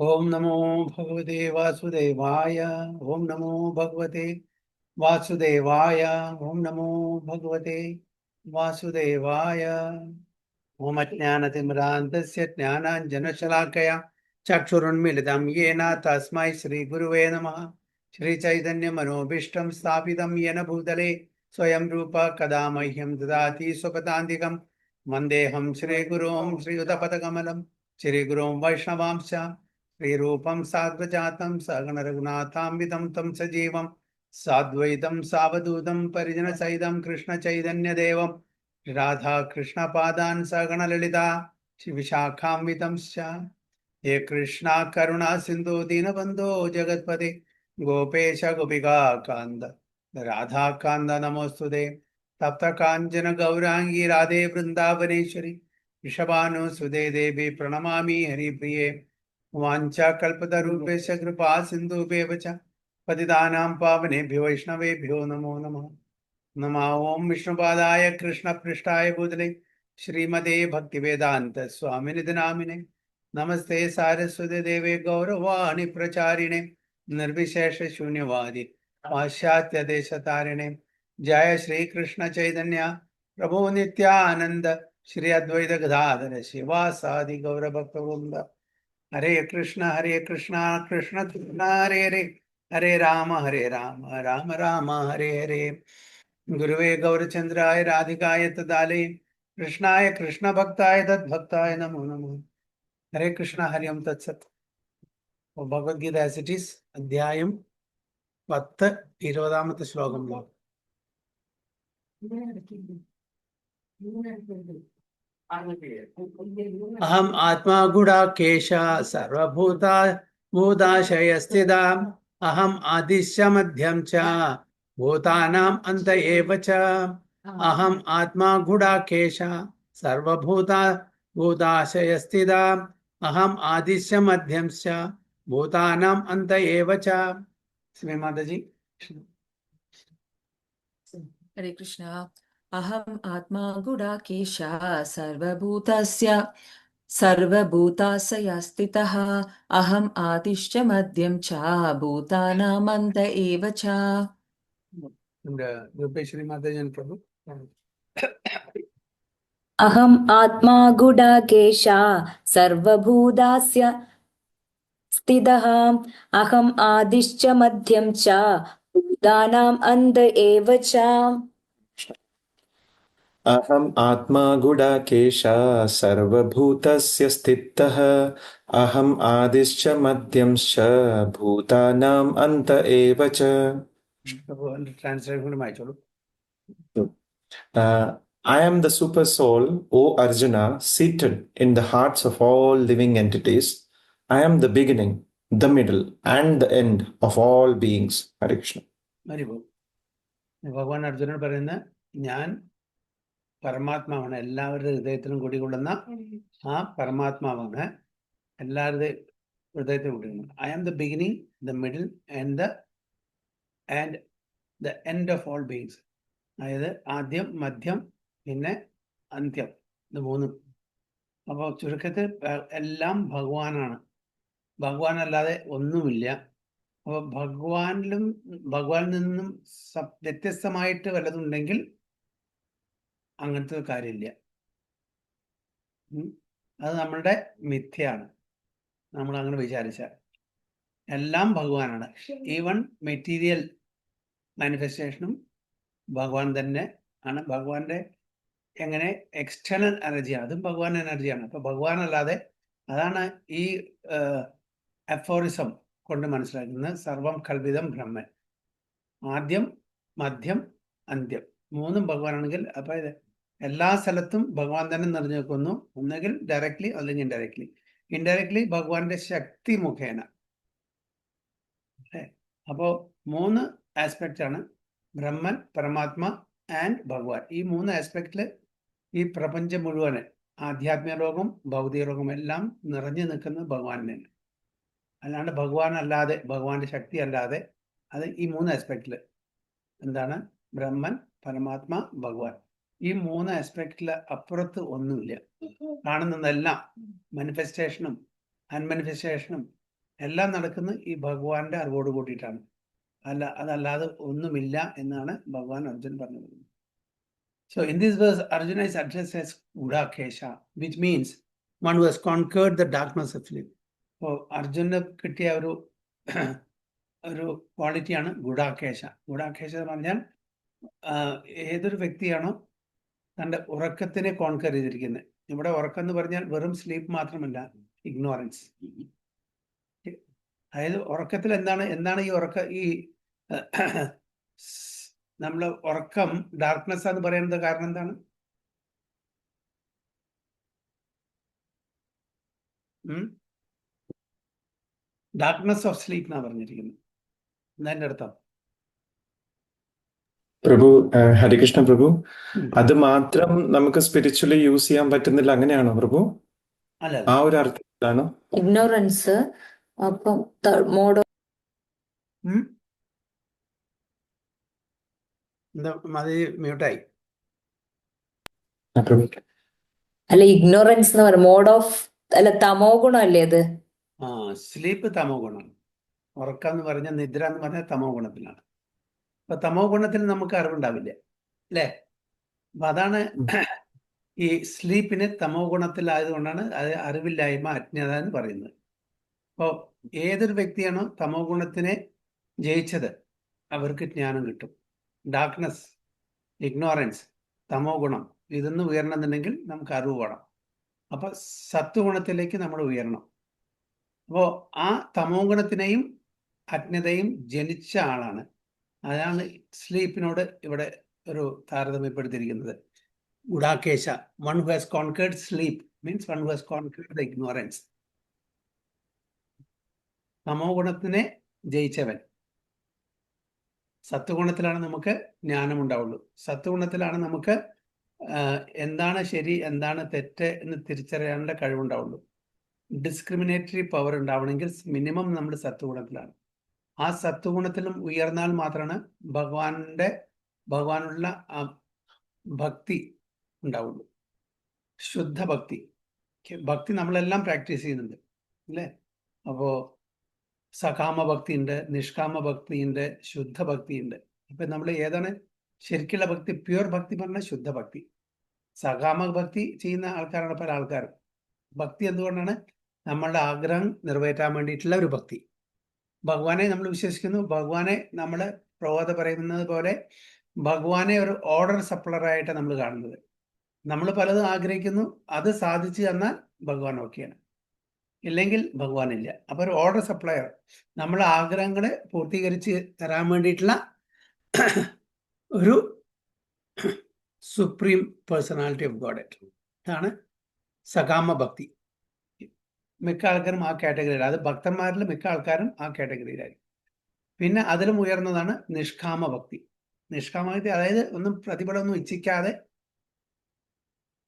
ओम नमो भगवते वासुदेवाय। ओम नमो भगवते वासुदेवाय। ओम नमो भगवते वासुदेवाय। ओम अज्ञानतिमिरान्धस्य ज्ञानाञ्जनशलाकया चक्षुरुन्मीलितं येन तस्मै श्रीगुरुवे नमः। श्रीचैतन्यमनोभीष्टं स्थापितं येन भूतले स्वयं रूप कदा मह्यं ददाति स्वपदान्तिकं। वन्देऽहं श्रीगुरुं श्रीयुतपदकमलं श्रीगुरुं वैष्णवांश्च श्रीरूपं साग्रजातं सगणरघुनाथान्वितं तं सजीवं साद्वैतं सावधूतं परिजनसहितं कृष्णचैतन्यदेवं राधा कृष्ण पादान् सगणललिता विशाखान्वितंश्च। हे कृष्णा करुणा सिन्धु दीनबन्धो जगत्पते गोपेश गोपिका कान्द राधा कान्द नमोस्तुते। तप्त काञ्चन गौरांगी राधे वृन्दावनेश्वरी वृषभानुसुते देवी प्रणमामि हरिप्रिये। वाञ्छाकल्पतरुभ्यश्च कृपा सिन्धुभ्येव च पतितानां पावनेभ्यो वैष्णवेभ्यो नमो नमः। नमः ओं विष्णुपादाय कृष्णपृष्ठाय भूतले श्रीमते भक्तिवेदांत स्वामिनिधि नामिने नमस्ते सारस्वती देवे गौरवाणी प्रचारिणे निर्विशेष शून्यवादी पाश्चात्य देशतारिणे। जय श्री कृष्ण चैतन्य प्रभु नित्यानंद श्री अद्वैत गदाधर शिवासादि गौर भक्तवृंद। हरे कृष्ण कृष्ण कृष्ण हरे हरे, हरे राम राम राम हरे हरे। गुरुवे गौरचंद्राय राधिकाय तदालय कृष्णाय कृष्ण भक्ताय तद्भक्ताय नमो नमः। हरे कृष्ण हरि ओम तत्सत्। ഭഗവത്ഗീത ആസ് ഇറ്റ് ഈസ്, അധ്യായം 10 20ാമത്തെ ശ്ലോകം. അഹം ആത്മാ ഗുഡാകേശ സർവഭൂതാ ഭൂതാശയസ്ഥിത അഹം ആദിശ്യ മധ്യം ച ഭൂതാനാം അന്ത ഏവ ച. അഹം ആത്മാ ഗുഡാകേശ സർവഭൂതാ ഭൂതാശയസ്ഥിത അഹം ആദിശ്യ മധ്യം ച ഭൂതാനാം അന്ത ഏവ ച. ശ്രീ മാതാജി. हरे कृष्णा। अहम आत्मा गुडाकेश सर्वभूतास्य स्थितः अहम आदिश्च मध्यम च भूतानामन्त एव च. श्री माताजी प्रभु. अहम आत्मा गुडाकेश सर्वभूतास्य स्थितः अहम आदिश्च मध्यम च भूतानाम् अन्त एव च. अहम् आत्मा गुडाकेश सर्वभूतस्य स्थितः अहम् आदिश्च मध्यंश्च भूतानाम् अन्त एव च. I am the super soul, O Arjuna, seated in the hearts of all living entities. I am the beginning, the middle, and the end of all beings. Hare Krishna. ഭഗവാൻ അർജുനൻ പറയുന്ന ഞാൻ പരമാത്മാവാണ്, എല്ലാവരുടെ ഹൃദയത്തിലും കുടികൊള്ളുന്ന ആ പരമാത്മാവാണ്, എല്ലാവരുടെ ഹൃദയത്തിലും കുടികൊള്ളുന്നത്. I am the beginning, the middle and the end of all beings. അതായത് ആദ്യം, മധ്യം, പിന്നെ അന്ത്യം, ഇത് മൂന്നും. അപ്പോൾ ചുരുക്കത്തിൽ എല്ലാം ഭഗവാനാണ്, ഭഗവാനല്ലാതെ ഒന്നുമില്ല. അപ്പോൾ ഭഗവാനിൽ നിന്നും വ്യത്യസ്തമായിട്ട് വല്ലതുണ്ടെങ്കിൽ അങ്ങനത്തെ കാര്യമില്ല. അത് നമ്മളുടെ മിഥ്യയാണ്, നമ്മൾ അങ്ങനെ വിചാരിച്ചാൽ. എല്ലാം ഭഗവാനാണ്. ഈവൻ മെറ്റീരിയൽ മാനിഫെസ്റ്റേഷനും ഭഗവാൻ തന്നെ ആണ്. ഭഗവാന്റെ എങ്ങനെ എക്സ്റ്റേണൽ എനർജിയാണ്, അതും ഭഗവാൻ എനർജിയാണ്. അപ്പൊ ഭഗവാൻ അല്ലാതെ, അതാണ് ഈ അഫോറിസം കൊണ്ട് മനസ്സിലാക്കുന്നത്, സർവം കൽവിതം ബ്രഹ്മൻ. ആദ്യം, മധ്യം, അന്ത്യം മൂന്നും ഭഗവാനാണെങ്കിൽ അപ്പൊ എല്ലാ സ്ഥലത്തും ഭഗവാൻ തന്നെ നിറഞ്ഞു നിൽക്കുന്നു, ഒന്നുകിൽ ഡയറക്ട്ലി അല്ലെങ്കിൽ ഇൻഡയറക്ട്ലി. ഇൻഡയറക്ട്ലി ഭഗവാന്റെ ശക്തി മുഖേന. അപ്പോ 3 ആസ്പെക്റ്റ് ആണ്, ബ്രഹ്മൻ, പരമാത്മ ആൻഡ് ഭഗവാൻ. ഈ 3 ആസ്പെക്റ്റില് ഈ പ്രപഞ്ചം മുഴുവന്, ആധ്യാത്മിക ലോകം, ഭൗതിക ലോകം എല്ലാം നിറഞ്ഞു നിൽക്കുന്നത് ഭഗവാൻ തന്നെ. അല്ലാണ്ട് ഭഗവാൻ അല്ലാതെ, ഭഗവാന്റെ ശക്തി അല്ലാതെ, അത് ഈ 3 ആസ്പെക്റ്റില് എന്താണ്, ബ്രഹ്മൻ, പരമാത്മ, ഭഗവാൻ. ഈ 3 ആസ്പെക്റ്റില് അപ്പുറത്ത് ഒന്നുമില്ല. കാണുന്നതെല്ലാം മാനിഫെസ്റ്റേഷനും അൺമാനിഫെസ്റ്റേഷനും എല്ലാം നടക്കുന്നത് ഈ ഭഗവാന്റെ അറിവോട് കൂട്ടിയിട്ടാണ്. അതല്ലാതെ ഒന്നുമില്ല എന്നാണ് ഭഗവാൻ അർജുൻ പറഞ്ഞത്. So in this verse, Arjuna is addressed as Gudakesha, which means one who has conquered the darkness of sleep. So അർജുന് കിട്ടിയ ഒരു ക്വാളിറ്റിയാണ് ഗുഡാകേശ. ഗുഡാകേശ എന്ന് പറഞ്ഞാൽ ഏതൊരു വ്യക്തിയാണോ തൻ്റെ ഉറക്കത്തിനെ കോൺകർ ചെയ്തിരിക്കുന്നത്. ഇവിടെ ഉറക്കം എന്ന് പറഞ്ഞാൽ വെറും സ്ലീപ്പ് മാത്രമല്ല, ഇഗ്നോറൻസ്. അതായത് ഉറക്കത്തിൽ എന്താണ് ഈ നമ്മളെ ഉറക്കം ഡാർക്ക്നെസ് എന്ന് പറയുന്നത് കാരണം എന്താണ്? ഡാർക്ക്നെസ് ഓഫ് സ്ലീപ്പ് എന്നാ പറഞ്ഞിരിക്കുന്നത്. എന്താ അർത്ഥം? പ്രഭു, ഹരികൃഷ്ണ പ്രഭു, അത് മാത്രം നമുക്ക് സ്പിരിച്വലി യൂസ് ചെയ്യാൻ പറ്റുന്നില്ല, അങ്ങനെയാണോ പ്രഭു? അല്ല, ആ ഒരു അർത്ഥത്തിലാണോ? ഇഗ്നോറൻസ് അപ്പം മോഡ് എന്താ അത് മ്യൂട്ടായി? പ്രഭു, അല്ല, ഇഗ്നോറൻസ് എന്ന് പറയുന്നത് മോഡ് ഓഫ് അല്ല, തമോ ഗുണം അല്ലേ അത്? സ്ലീപ്പ് തമോ ഗുണമാണ്. ഉറക്കം എന്ന് പറഞ്ഞാൽ നിദ്ര എന്ന് പറഞ്ഞാൽ തമോ ഗുണത്തിലാണ്. അപ്പൊ തമോ ഗുണത്തിൽ നമുക്ക് അറിവുണ്ടാവില്ല, അല്ലേ? അപ്പൊ അതാണ് ഈ സ്ലീപ്പിന് തമോ ഗുണത്തിലായതുകൊണ്ടാണ് അത് അറിവില്ലായ്മ, അജ്ഞത എന്ന് പറയുന്നത്. അപ്പോൾ ഏതൊരു വ്യക്തിയാണോ തമോ ഗുണത്തിനെ ജയിച്ചത് അവർക്ക് ജ്ഞാനം കിട്ടും. ഡാർക്ക്നെസ്, ഇഗ്നോറൻസ്, തമോ ഗുണം ഇതൊന്നും ഉയരണമെന്നുണ്ടെങ്കിൽ നമുക്ക് അറിവ് വേണം. അപ്പൊ സത്വഗുണത്തിലേക്ക് നമ്മൾ ഉയരണം. അപ്പോൾ ആ തമോ ഗുണത്തിനെയും അജ്ഞതയും ജനിച്ച ആളാണ്. അതാണ് സ്ലീപ്പിനോട് ഇവിടെ ഒരു താരതമ്യപ്പെടുത്തിയിരിക്കുന്നത്. Gudakesha, one who has conquered sleep means one who has conquered the ignorance. തമോ ഗുണത്തിനെ ജയിച്ചവൻ. സത്വഗുണത്തിലാണ് നമുക്ക് ജ്ഞാനം ഉണ്ടാവുള്ളൂ. സത്വഗുണത്തിലാണ് നമുക്ക് എന്താണ് ശരി എന്താണ് തെറ്റ് എന്ന് തിരിച്ചറിയാനുള്ള കഴിവുണ്ടാവുള്ളൂ. ഡിസ്ക്രിമിനേറ്ററി പവർ ഉണ്ടാവണമെങ്കിൽ മിനിമം നമ്മൾ സത്വഗുണത്തിലാണ്. ആ സത്വഗുണത്തിലും ഉയർന്നാൽ മാത്രമാണ് ഭഗവാനുള്ള ഭക്തി ഉണ്ടാവുള്ളൂ. ശുദ്ധ ഭക്തി. ഭക്തി നമ്മളെല്ലാം പ്രാക്ടീസ് ചെയ്യുന്നുണ്ട്, അല്ലേ? അപ്പോൾ സകാമ ഭക്തി ഉണ്ട്, നിഷ്കാമ ഭക്തി ഉണ്ട്, ശുദ്ധ ഭക്തി ഉണ്ട്. ഇപ്പൊ നമ്മൾ ഏതാണ് ശരിക്കുള്ള ഭക്തി? പ്യുവർ ഭക്തി പറഞ്ഞാൽ ശുദ്ധ ഭക്തി. സകാമ ഭക്തി ചെയ്യുന്ന ആൾക്കാരാണ് പല ആൾക്കാരും. ഭക്തി എന്തുകൊണ്ടാണ്? നമ്മളുടെ ആഗ്രഹം നിറവേറ്റാൻ വേണ്ടിയിട്ടുള്ള ഒരു ഭക്തി. ഭഗവാനെ നമ്മൾ വിശ്വസിക്കുന്നു. ഭഗവാനെ നമ്മൾ പ്രബോധ പറയുന്നത് പോലെ ഭഗവാനെ ഒരു ഓർഡർ സപ്ലറായിട്ട് നമ്മൾ കാണുന്നത്. നമ്മൾ പലതും ആഗ്രഹിക്കുന്നു, അത് സാധിച്ചു തന്നാൽ ഭഗവാൻ ഓക്കെയാണ്, ഇല്ലെങ്കിൽ ഭഗവാനില്ല. അപ്പൊ ഒരു ഓർഡർ സപ്ലയർ, നമ്മളെ ആഗ്രഹങ്ങളെ പൂർത്തീകരിച്ച് തരാൻ വേണ്ടിയിട്ടുള്ള ഒരു സുപ്രീം പേഴ്സണാലിറ്റി ഓഫ് ഗോഡ്. ഇതാണ് സകാമ ഭക്തി. മിക്ക ആൾക്കാരും ആ കാറ്റഗറിയിൽ, അത് ഭക്തന്മാരിൽ മിക്ക ആൾക്കാരും ആ കാറ്റഗറിയിലായിരിക്കും. പിന്നെ അതിലും ഉയർന്നതാണ് നിഷ്കാമ ഭക്തി. നിഷ്കാമ ഭക്തി അതായത് ഒന്നും പ്രതിഫലമൊന്നും ഇച്ഛിക്കാതെ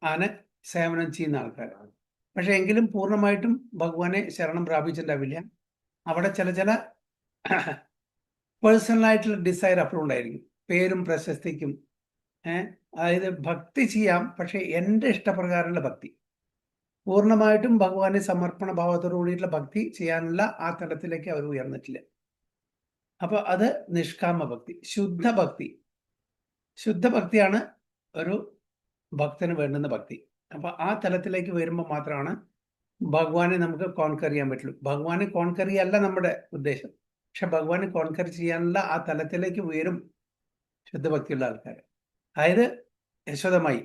ആനെ സേവനം ചെയ്യുന്ന ആൾക്കാരാണ്. പക്ഷെ എങ്കിലും പൂർണ്ണമായിട്ടും ഭഗവാനെ ശരണം പ്രാപിച്ചിട്ടുണ്ടാവില്ല. അവിടെ ചില പേഴ്സണലായിട്ടുള്ള ഡിസയർ അപ്പോഴും ഉണ്ടായിരിക്കും, പേരും പ്രശസ്തിക്കും. അതായത് ഭക്തി ചെയ്യാം, പക്ഷെ എൻ്റെ ഇഷ്ടപ്രകാരമുള്ള ഭക്തി, പൂർണ്ണമായിട്ടും ഭഗവാനെ സമർപ്പണ ഭാവത്തോടു കൂടിയിട്ടുള്ള ഭക്തി ചെയ്യാനുള്ള ആ തലത്തിലേക്ക് അവർ ഉയർന്നിട്ടില്ല. അപ്പൊ അത് നിഷ്കാമ ഭക്തി. ശുദ്ധ ഭക്തിയാണ് ഒരു ഭക്തന് വേണ്ടുന്ന ഭക്തി. അപ്പൊ ആ തലത്തിലേക്ക് വരുമ്പോൾ മാത്രമാണ് ഭഗവാനെ നമുക്ക് കോൺകർ ചെയ്യാൻ പറ്റുള്ളൂ. ഭഗവാനെ കോൺകർ ചെയ്യല്ല നമ്മുടെ ഉദ്ദേശം, പക്ഷെ ഭഗവാനെ കോൺകർ ചെയ്യാനുള്ള ആ തലത്തിലേക്ക് ഉയരും ശുദ്ധഭക്തിയുള്ള ആൾക്കാർ. അതായത് യശോദമായി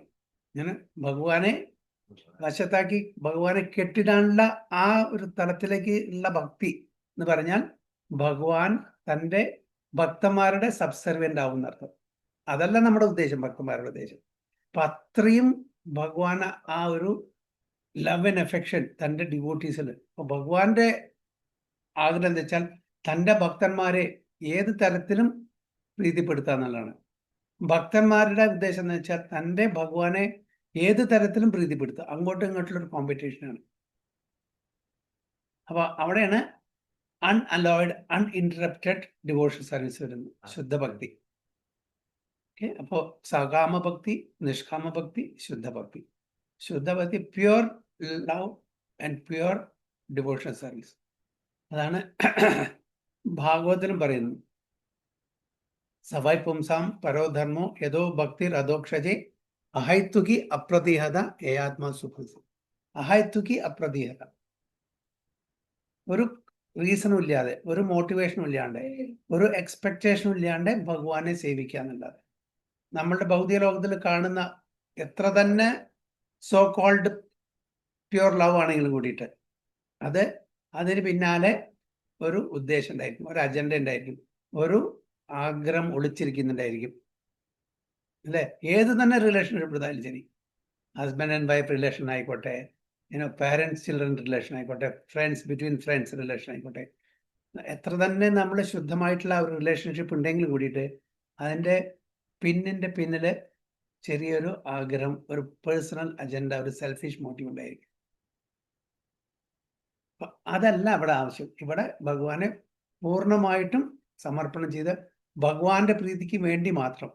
ഇങ്ങനെ ഭഗവാനെ വശത്താക്കി ഭഗവാനെ കെട്ടിടാനുള്ള ആ ഒരു തലത്തിലേക്ക് ഉള്ള ഭക്തി എന്ന് പറഞ്ഞാൽ ഭഗവാൻ തൻ്റെ ഭക്തന്മാരുടെ സബ്സർവൻ്റ് ആവുന്ന അർത്ഥം. അതല്ല നമ്മുടെ ഉദ്ദേശം, ഭക്തന്മാരുടെ ഉദ്ദേശം. അപ്പൊ അത്രയും ഭഗവാൻ ആ ഒരു ലവ് ആൻഡ് അഫെക്ഷൻ തൻ്റെ ഡിവോട്ടീസിൽ. അപ്പൊ ഭഗവാന്റെ ആഗ്രഹം എന്താ വെച്ചാൽ തൻ്റെ ഭക്തന്മാരെ ഏത് തരത്തിലും പ്രീതിപ്പെടുത്തുക എന്നുള്ളതാണ്. ഭക്തന്മാരുടെ ഉദ്ദേശം എന്ന് വെച്ചാൽ തൻ്റെ ഭഗവാനെ ഏത് തരത്തിലും പ്രീതിപ്പെടുത്തുക. അങ്ങോട്ടും ഇങ്ങോട്ടുള്ളൊരു കോമ്പറ്റീഷനാണ്. അപ്പൊ അവിടെയാണ് അൺഅലോയ്ഡ് അൺഇൻറ്ററപ്റ്റഡ് ഡിവോഷൻ സർവീസ് വരുന്നത്, ശുദ്ധഭക്തി. ഓക്കെ, അപ്പോൾ സകാമ ഭക്തി, നിഷ്കാമ ഭക്തി, ശുദ്ധഭക്തി. ശുദ്ധഭക്തി pure love and pure devotion service. അതാണ് ഭാഗവതത്തിലും പറയുന്നത്. സവൈ പുംസാം പരോധർമ്മോ യഥോ ഭക്തിർ അധോക്ഷജേ അഹൈത്തുകി അപ്രതിഹത ഏയാത്മാ സുഖൃതി. അഹൈത്തുകി അപ്രതിഹത, ഒരു റീസണും ഇല്ലാതെ, ഒരു മോട്ടിവേഷനും ഇല്ലാണ്ട്, ഒരു എക്സ്പെക്ടേഷനും ഇല്ലാണ്ട് ഭഗവാനെ സേവിക്കുക എന്നുള്ളത്. നമ്മളുടെ ഭൗതിക ലോകത്തിൽ കാണുന്ന എത്ര തന്നെ സോ കോൾഡ് പ്യുവർ ലവ് ആണെങ്കിലും കൂടിയിട്ട് അതിന് പിന്നാലെ ഒരു ഉദ്ദേശം ഉണ്ടായിരിക്കും, ഒരു അജണ്ട ഉണ്ടായിരിക്കും, ഒരു ആഗ്രഹം ഒളിച്ചിരിക്കുന്നുണ്ടായിരിക്കും, അല്ലേ? ഏത് തന്നെ റിലേഷൻഷിപ്പ് എടുത്താലും ശരി, ഹസ്ബൻഡ് ആൻഡ് വൈഫ് റിലേഷൻ ആയിക്കോട്ടെ, പാരൻസ് ചിൽഡ്രൻ റിലേഷൻ ആയിക്കോട്ടെ, ഫ്രണ്ട്സ് ബിറ്റ്വീൻ ഫ്രണ്ട്സ് റിലേഷൻ ആയിക്കോട്ടെ, എത്ര തന്നെ നമ്മൾ ശുദ്ധമായിട്ടുള്ള ഒരു റിലേഷൻഷിപ്പ് ഉണ്ടെങ്കിൽ കൂടിയിട്ട് അതിൻ്റെ പിന്നിൽ ചെറിയൊരു ആഗ്രഹം, ഒരു പേഴ്സണൽ അജണ്ട, ഒരു സെൽഫിഷ് മോട്ടീവ് ഉണ്ടായിരിക്കും. അതല്ല ഇവിടെ ആവശ്യം. ഇവിടെ ഭഗവാനെ പൂർണ്ണമായിട്ടും സമർപ്പണം ചെയ്ത് ഭഗവാന്റെ പ്രീതിക്ക് വേണ്ടി മാത്രം.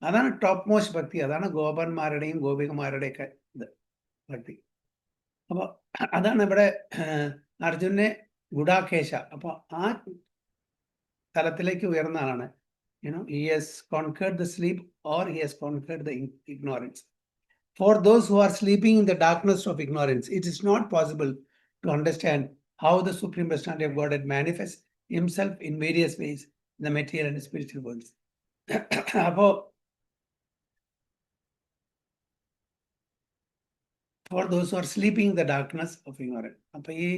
അതാണ് ടോപ്പ് മോസ്റ്റ് ഭക്തി. അതാണ് ഗോപന്മാരുടെയും ഗോപികമാരുടെയൊക്കെ ഭക്തി. അപ്പോൾ അതാണ് ഇവിടെ അർജുനെ ഗുഡാകേശ. അപ്പോൾ ആ തലത്തിലേക്ക് ഉയർന്ന ആളാണ്. He has conquered the sleep, or he has conquered the ignorance. For those who are sleeping in the darkness of ignorance, it is not possible to understand how the Supreme Personality of Godhead manifests himself in various ways in the material and spiritual worlds. അപ്പോൾ for those who are sleeping in the darkness of ignorance, അപ്പോൾ ഈ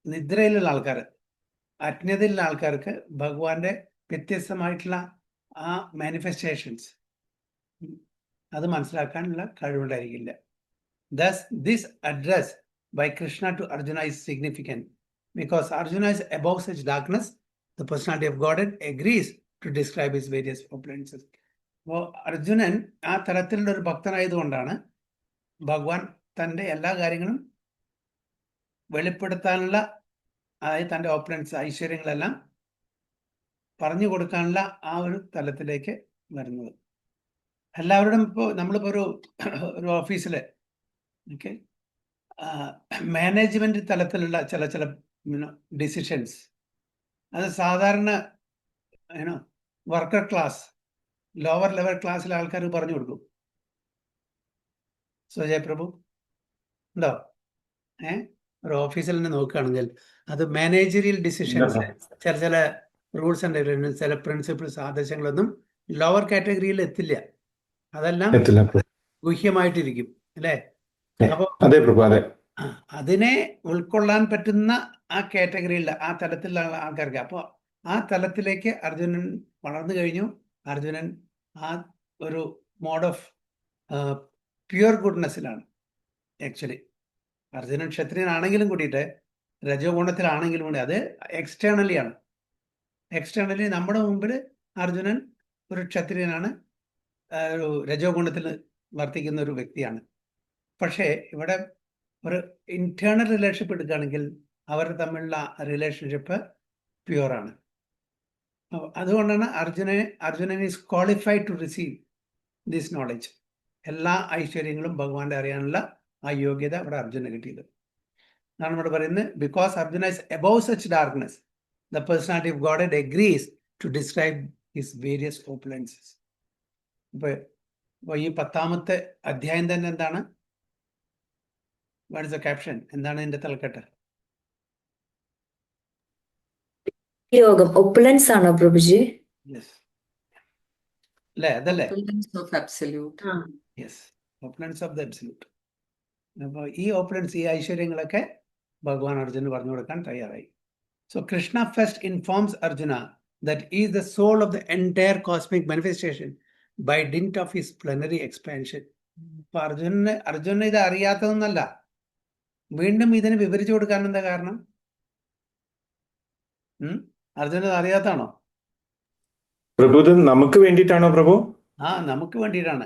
നിദ്രയിലുള്ള ആൾക്കാർ, അജ്ഞതയിലുള്ള ആൾക്കാർക്ക് ഭഗവാന്റെ വ്യത്യസ്തമായിട്ടുള്ള ആ manifestations അത് മനസ്സിലാക്കാനുള്ള കഴിവുണ്ടായിരിക്കില്ല. Thus, this address by Krishna to Arjuna is significant because Arjuna is above such darkness. The personality of Godhead agrees to describe his various opulences. അപ്പോൾ അർജുനൻ ആ തലത്തിലുള്ള ഒരു ഭക്തനായതുകൊണ്ടാണ് ഭഗവാൻ തൻ്റെ എല്ലാ കാര്യങ്ങളും വെളിപ്പെടുത്താനുള്ള, അതായത് തൻ്റെ ഓപ്പുലൻസ്, ഐശ്വര്യങ്ങളെല്ലാം പറഞ്ഞു കൊടുക്കാനുള്ള ആ ഒരു തലത്തിലേക്ക് വരുന്നത്. എല്ലാവരുടെയും ഇപ്പോൾ നമ്മളിപ്പോൾ ഒരു ഓഫീസിൽ മാനേജ്മെന്റ് തലത്തിലുള്ള ചില ഡിസിഷൻസ് അത് സാധാരണ വർക്കർ ക്ലാസ്, ലോവർ ലെവൽ ക്ലാസ്സിലെ ആൾക്കാർ പറഞ്ഞു കൊടുക്കും. സുജയ് പ്രഭു ഉണ്ടോ? ഒരു ഓഫീസിൽ നിന്ന് നോക്കുകയാണെങ്കിൽ അത് മാനേജറിയൽ ഡിസിഷൻസ്, ചില റൂൾസ് ആൻഡ് റെഗുലേഷൻസ്, ചില പ്രിൻസിപ്പിൾസ്, ആദർശങ്ങളൊന്നും ലോവർ കാറ്റഗറിയിൽ എത്തില്ല. അതെല്ലാം ഗുഹ്യമായിട്ടിരിക്കും, അല്ലേ? അപ്പൊ അതിനെ ഉൾക്കൊള്ളാൻ പറ്റുന്ന ആ കാറ്റഗറിയിലുള്ള ആ തലത്തിലുള്ള ആൾക്കാർക്ക്, അപ്പോൾ ആ തലത്തിലേക്ക് അർജുനൻ വളർന്നു കഴിഞ്ഞു. അർജുനൻ ആ ഒരു മോഡ് ഓഫ് പ്യുവർ ഗുഡ്നെസ്സിലാണ്. ആക്ച്വലി അർജുനൻ ക്ഷത്രിയനാണെങ്കിലും കൂടിയിട്ട്, രജോ ഗുണത്തിലാണെങ്കിലും കൂടി, അത് എക്സ്റ്റേണലി ആണ്. എക്സ്റ്റേണലി നമ്മുടെ മുമ്പിൽ അർജുനൻ ഒരു ക്ഷത്രിയനാണ്, ഒരു രജോ ഗുണത്തിൽ വർത്തിക്കുന്ന ഒരു വ്യക്തിയാണ്. പക്ഷേ ഇവിടെ ഒരു ഇന്റേണൽ റിലേഷൻഷിപ്പ് എടുക്കുകയാണെങ്കിൽ അവർ തമ്മിലുള്ള റിലേഷൻഷിപ്പ് പ്യുവറാണ്. അതുകൊണ്ടാണ് Arjuna is qualified to receive this knowledge. എല്ലാ ഐശ്വര്യങ്ങളും ഭഗവാന്റെ അറിയാനുള്ള ആ യോഗ്യത അവിടെ അർജുന കിട്ടിയത്. അതാണ് ഇവിടെ പറയുന്നത്, because Arjuna is above such darkness, the personality of God agrees to describe his various opulences. അപ്പോൾ ഈ 10ാമത്തെ അധ്യായം തന്നെ എന്താണ്? What is the caption? എന്താണ് ഇതിന്റെ തലക്കെട്ട്? യോഗം, ഒപ്പുലൻസ് ആണോ പ്രഭുജി? യെസ്, അല്ലേ? അതല്ലേ? Opulence of absolute. Yes, opulence of the absolute. അപ്പോൾ ഈ ഓപ്പുലൻസ്, ഈ ഐശ്വര്യങ്ങളൊക്കെ ഭഗവാൻ അർജുന് പറഞ്ഞു കൊടുക്കാൻ തയ്യാറായി. So Krishna first informs Arjuna that he is the soul of the entire cosmic manifestation by dint of his plenary expansion. അപ്പൊ അർജുനന് ഇത് അറിയാത്തതൊന്നല്ല, വീണ്ടും ഇതിന് വിവരിച്ചു കൊടുക്കാൻ എന്താ കാരണം? അർജുനത് അറിയാത്താണോ? പ്രഭു, നമുക്ക് വേണ്ടിയിട്ടാണോ പ്രഭു? നമുക്ക് വേണ്ടിയിട്ടാണ്.